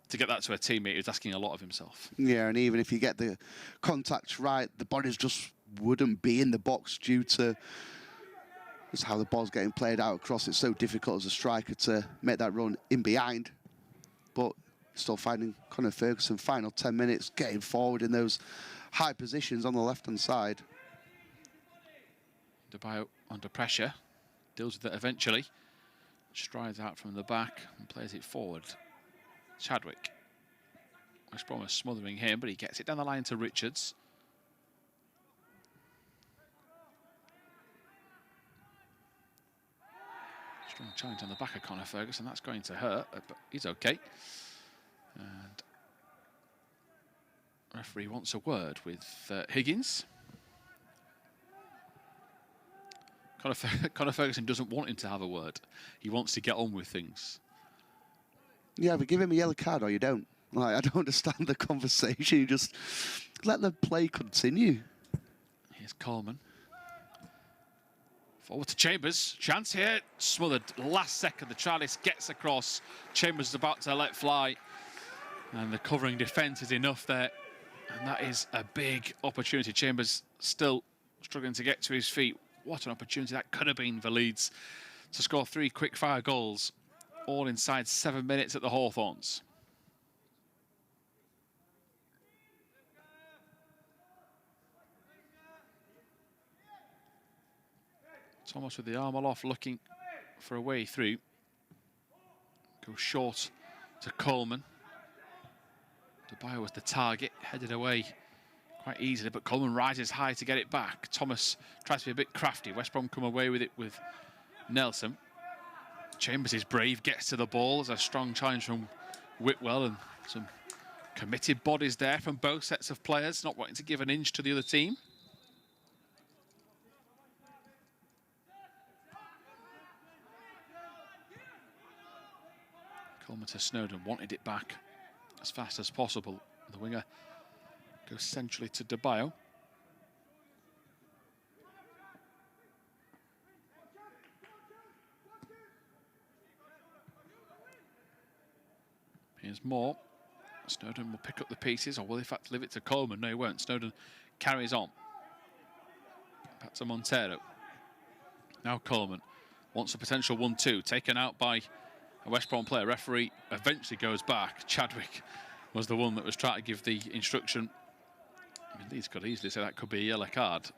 to get that to a teammate who's asking a lot of himself. Yeah, and even if you get the contacts right, the bodies just wouldn't be in the box due to just how the ball's getting played out across. It's so difficult as a striker to make that run in behind. But still finding Conor Ferguson, final 10 minutes, getting forward in those high positions on the left-hand side. Debayo under pressure, deals with it eventually. Strides out from the back and plays it forward. Chadwick. West Brom is smothering him, but he gets it down the line to Richards. Strong challenge on the back of Conor Ferguson. That's going to hurt, but he's okay. And referee wants a word with Higgins. Conor Ferguson doesn't want him to have a word. He wants to get on with things. Yeah, but give him a yellow card or you don't. Like, I don't understand the conversation. You just let the play continue. Here's Coleman. Forward to Chambers. Chance here. Smothered last second. The Charlist gets across. Chambers is about to let fly. And the covering defence is enough there. And that is a big opportunity. Chambers still struggling to get to his feet. What an opportunity that could have been for Leeds to score 3 quick-fire goals, all inside 7 minutes at the Hawthorns. Thomas with the arm aloft, looking for a way through. Goes short to Coleman. Debayo was the target, headed away quite easily, but Coleman rises high to get it back. Thomas tries to be a bit crafty. West Brom come away with it with Nelson. Chambers is brave, gets to the ball. There's a strong challenge from Whitwell and some committed bodies there from both sets of players, not wanting to give an inch to the other team. Coleman to Snowden, wanted it back as fast as possible. The winger goes centrally to DeBio. Here's Moore. Snowden will pick up the pieces, or will in fact leave it to Coleman? No, he won't. Snowden carries on. Back to Montero. Now Coleman wants a potential 1-2, taken out by a West Brom player. Referee eventually goes back. Chadwick was the one that was trying to give the instruction. I mean, Leeds could easily say that could be a yellow card.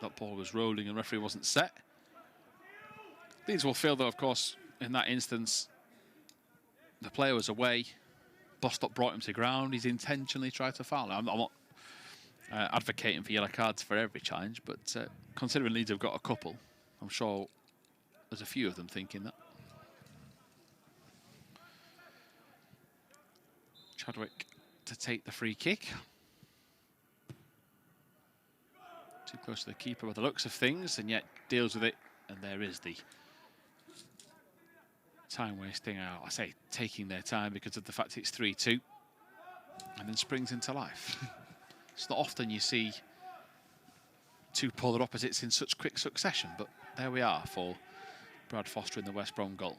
That ball was rolling and referee wasn't set. Leeds will feel, though, of course, in that instance, the player was away. Bostock brought him to ground. He's intentionally tried to foul. I'm not advocating for yellow cards for every challenge, but considering Leeds have got a couple, I'm sure there's a few of them thinking that. Chadwick to take the free kick. Too close to the keeper by the looks of things, and yet deals with it. And there is the time wasting out. I say taking their time because of the fact it's 3-2 and then springs into life. It's not often you see two polar opposites in such quick succession, but there we are for Brad Foster in the West Brom goal.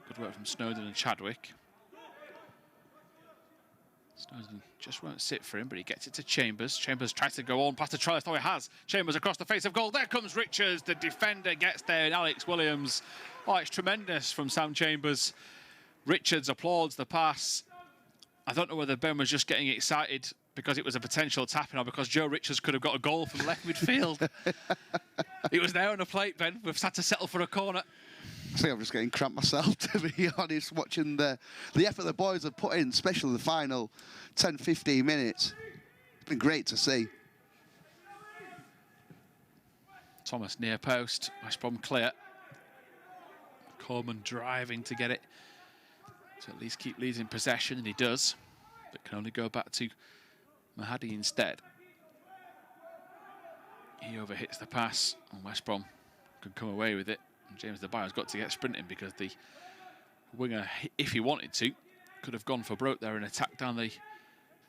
Good work from Snowden and Chadwick. Snowden just won't sit for him, but he gets it to Chambers. Chambers tries to go on past the try. Oh, he has. Chambers across the face of goal. There comes Richards. The defender gets there, and Alex Williams. Oh, it's tremendous from Sam Chambers. Richards applauds the pass. I don't know whether Ben was just getting excited because it was a potential tapping or because Joe Richards could have got a goal from left midfield. It was there on the plate, Ben. We've had to settle for a corner. I think I'm just getting cramped myself, to be honest, watching the effort the boys have put in, especially the final 10-15 minutes. It's been great to see. Thomas near post. West Brom clear. Coleman driving to get it to at least keep Leeds in possession, and he does, but can only go back to Mahadi instead. He overhits the pass, and West Brom can come away with it. And James DeBio's got to get sprinting because the winger, if he wanted to, could have gone for broke there and attacked down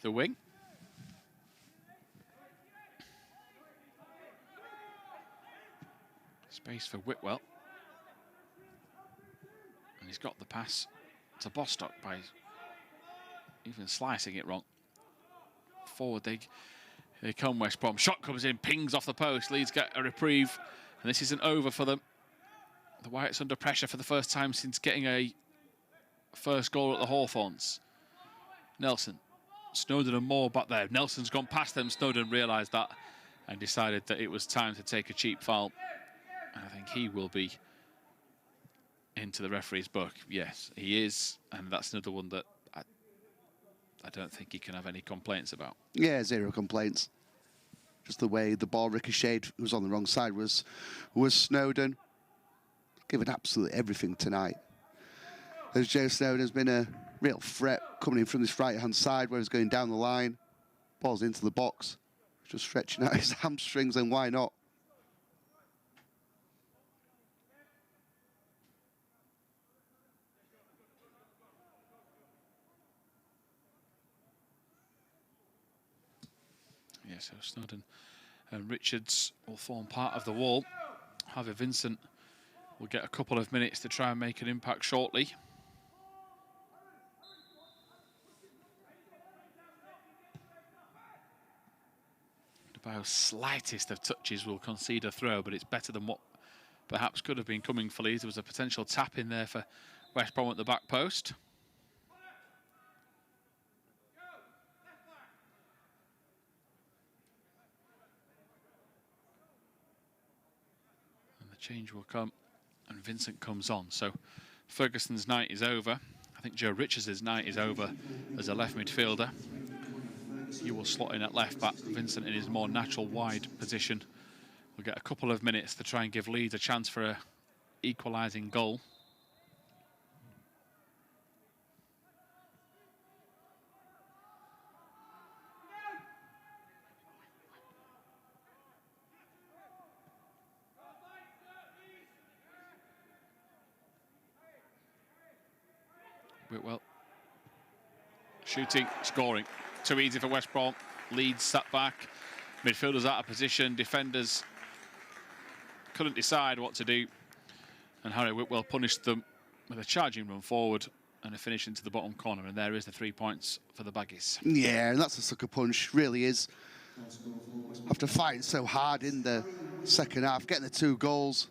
the wing. Space for Whitwell. And he's got the pass to Bostock by even slicing it wrong. Forward they come, West Brom. Shot comes in, pings off the post. Leeds get a reprieve, and this isn't over for them. The Whites under pressure for the first time since getting a first goal at the Hawthorns. Nelson, Snowden and Moore back there. Nelson's gone past them. Snowden realised that and decided that it was time to take a cheap foul. And I think he will be into the referee's book. Yes, he is. And that's another one that I don't think he can have any complaints about. Yeah, zero complaints. Just the way the ball ricocheted, who was on the wrong side, was Snowden. Given absolutely everything tonight. As Joe Snowden has been a real threat coming in from this right-hand side where he's going down the line. Ball's into the box. Just stretching out his hamstrings, and why not? Yeah, so Snowden and Richards will form part of the wall. Harvey Vincent will get a couple of minutes to try and make an impact shortly. DeBio's slightest of touches will concede a throw, but it's better than what perhaps could have been coming for Leeds. There was a potential tap in there for West Brom at the back post. And the change will come. And Vincent comes on. So Ferguson's night is over. I think Joe Richards' night is over as a left midfielder. He will slot in at left back. Vincent in his more natural wide position will get a couple of minutes to try and give Leeds a chance for a equalising goal. Whitwell. Shooting, scoring. Too easy for West Brom. Leeds sat back. Midfielders out of position. Defenders couldn't decide what to do. And Harry Whitwell punished them with a charging run forward and a finish into the bottom corner. And there is the 3 points for the Baggies. Yeah, and that's a sucker punch, really is. After fighting so hard in the second half, getting the 2 goals,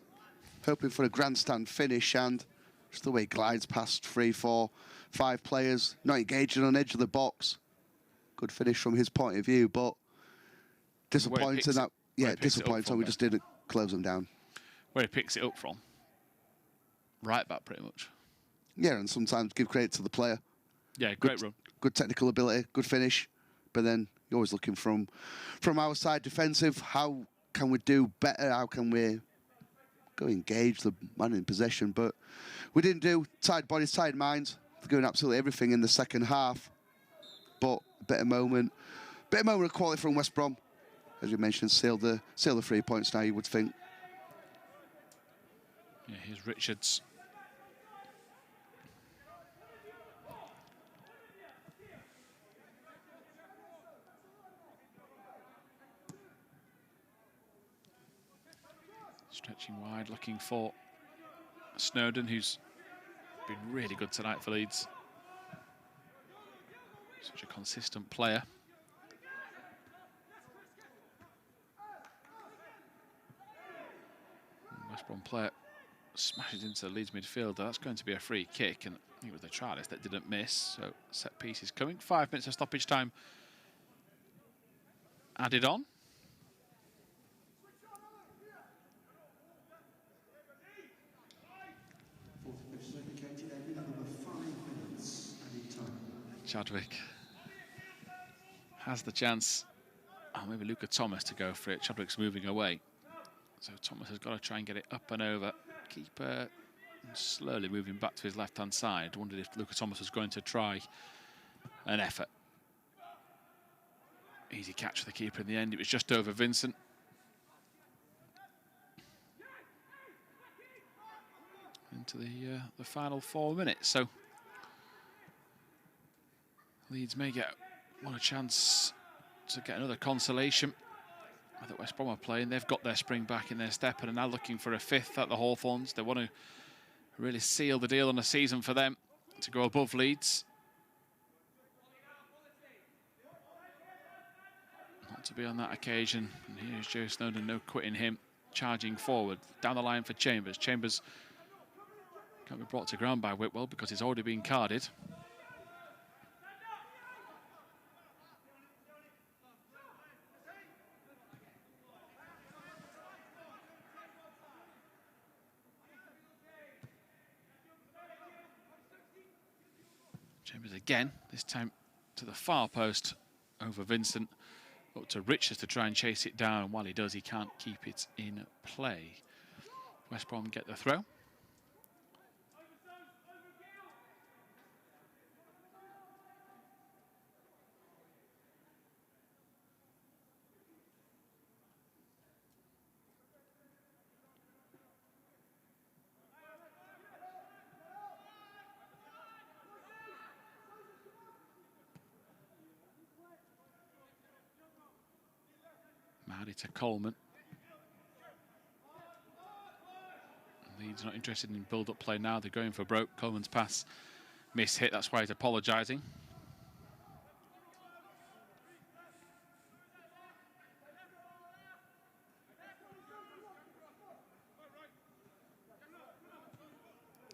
hoping for a grandstand finish, and just the way he glides past 3, 4, 5 players, not engaging on edge of the box. Good finish from his point of view, but disappointing that, disappointing we just didn't close them down. Where he picks it up from. Right back, pretty much. Yeah, and sometimes give credit to the player. Yeah, great run. Good technical ability, good finish, but then you're always looking from our side defensive. How can we do better? How can we go engage the man in possession? But we didn't do. Tired bodies, tired minds. They're doing absolutely everything in the second half. But a better moment of quality from West Brom, as you mentioned, seal the 3 points now. You would think. Yeah, here's Richards. Stretching wide, looking for Snowden, who's been really good tonight for Leeds. Such a consistent player. West Brom player smashes into the Leeds midfielder. That's going to be a free kick, and I think it was the trialist that didn't miss. So set piece is coming. 5 minutes of stoppage time added on. Chadwick has the chance. Oh, maybe Luca Thomas to go for it. Chadwick's moving away. So Thomas has got to try and get it up and over. Keeper slowly moving back to his left-hand side. Wondered if Luca Thomas was going to try an effort. Easy catch for the keeper in the end. It was just over Vincent. Into the final 4 minutes. So Leeds may get a chance to get another consolation. That West Brom are playing. They've got their spring back in their step and are now looking for a 5th at the Hawthorns. They want to really seal the deal on a season for them to go above Leeds. Not to be on that occasion. And here's Joe Snowden, no quitting him. Charging forward, down the line for Chambers. Chambers can't be brought to ground by Whitwell because he's already been carded. Chambers again, this time to the far post over Vincent. Up to Richards to try and chase it down, and while he does, he can't keep it in play. West Brom get the throw. To Coleman. Leeds not interested in build-up play now. They're going for broke. Coleman's pass miss-hit. That's why he's apologising.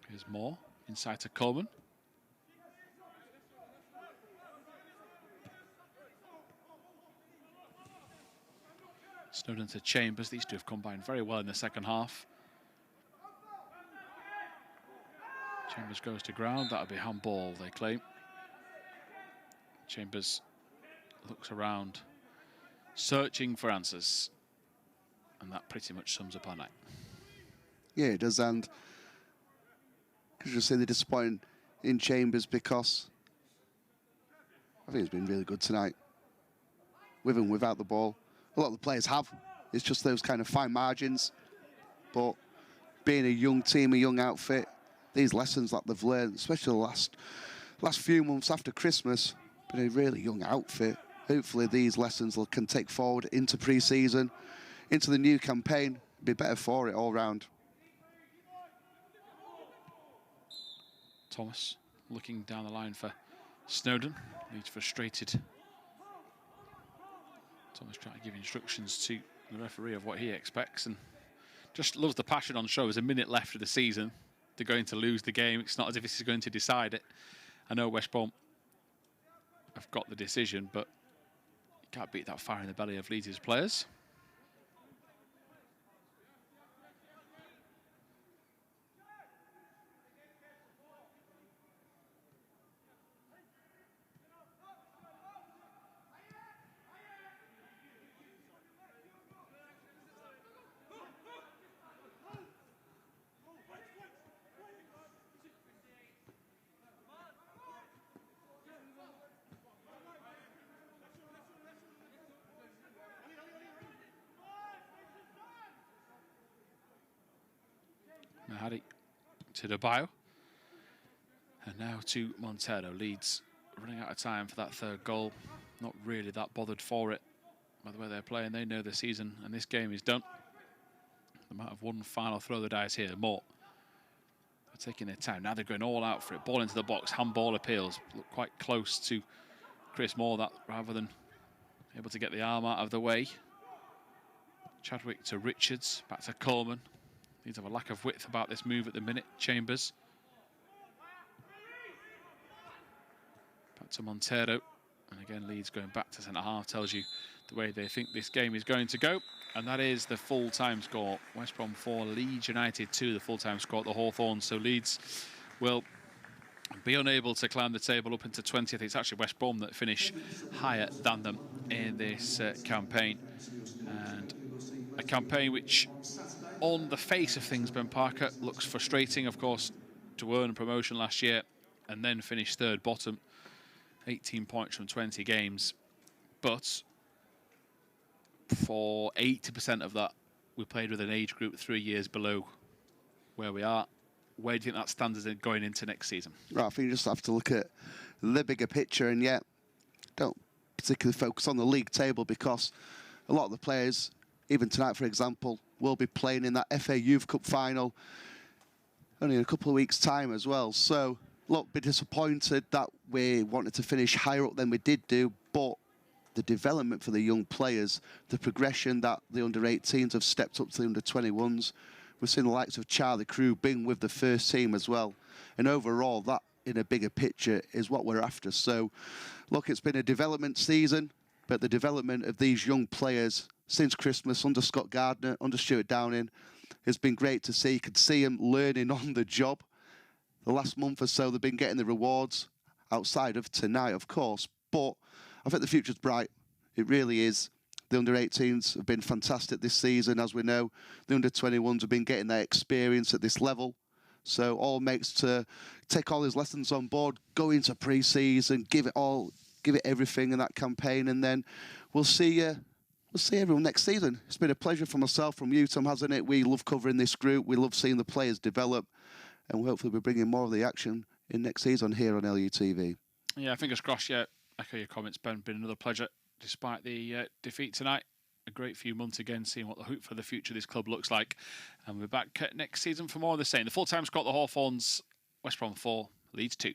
Here's Moore inside to Coleman. Snowden to Chambers. These two have combined very well in the second half. Chambers goes to ground. That'll be handball, they claim. Chambers looks around, searching for answers. And that pretty much sums up our night. Yeah, it does. And could you say the disappointment in Chambers, because I think he's been really good tonight. With and without the ball. A lot of the players have. It's just those kind of fine margins. But being a young team, a young outfit, these lessons that they've learned, especially the last few months after Christmas, been a really young outfit. Hopefully these lessons can take forward into pre-season, into the new campaign, be better for it all round. Thomas looking down the line for Snowden. Leeds frustrated. Thomas trying to give instructions to the referee of what he expects, and just loves the passion on show. There's a minute left of the season. They're going to lose the game. It's not as if this is going to decide it. I know West Brom have got the decision, but you can't beat that fire in the belly of Leeds' players. Mahadi to the bio. And now to Montero. Leeds running out of time for that third goal. Not really that bothered for it by the way they're playing. They know the season and this game is done. They might have one final throw of the dice here. More. They're taking their time. Now they're going all out for it. Ball into the box. Handball appeals. Look quite close to Chris Moore that rather than able to get the arm out of the way. Chadwick to Richards. Back to Coleman. Leeds have a lack of width about this move at the minute. Chambers. Back to Montero. And again, Leeds going back to centre-half tells you the way they think this game is going to go. And that is the full-time score. West Brom 4, Leeds United 2, the full-time score at the Hawthorns. So Leeds will be unable to climb the table up into 20th. It's actually West Brom that finish higher than them in this campaign. And a campaign which, on the face of things, Ben Parker, looks frustrating, of course, to earn promotion last year and then finish third bottom, 18 points from 20 games. But for 80% of that, we played with an age group 3 years below where we are. Where do you think that stands as going into next season? Right, I think you just have to look at the bigger picture, and yet don't particularly focus on the league table, because a lot of the players, even tonight, for example, will be playing in that FA Youth Cup final only in a couple of weeks' time as well. So, look, be disappointed that we wanted to finish higher up than we did do, but the development for the young players, the progression that the under-18s have stepped up to the under-21s, we've seen the likes of Charlie Crew being with the first team as well. And overall, that, in a bigger picture, is what we're after. So, look, it's been a development season, but the development of these young players since Christmas, under Scott Gardner, under Stuart Downing, has been great to see. You could see them learning on the job. The last month or so, they've been getting the rewards outside of tonight, of course. But I think the future's bright. It really is. The under-18s have been fantastic this season, as we know. The under-21s have been getting their experience at this level. So all makes to take all his lessons on board, go into pre-season, give it everything in that campaign, and then we'll see everyone next season. It's been a pleasure for myself, from you, Tom, hasn't it? We love covering this group. We love seeing the players develop, and we'll hopefully be bringing more of the action in next season here on LUTV. Yeah, fingers crossed. Yeah, echo your comments, Ben. Been another pleasure, despite the defeat tonight. A great few months again, seeing what the hope for the future of this club looks like. And we're back next season for more of the same. The full-time score at the Hawthorns, West Brom 4, Leeds 2.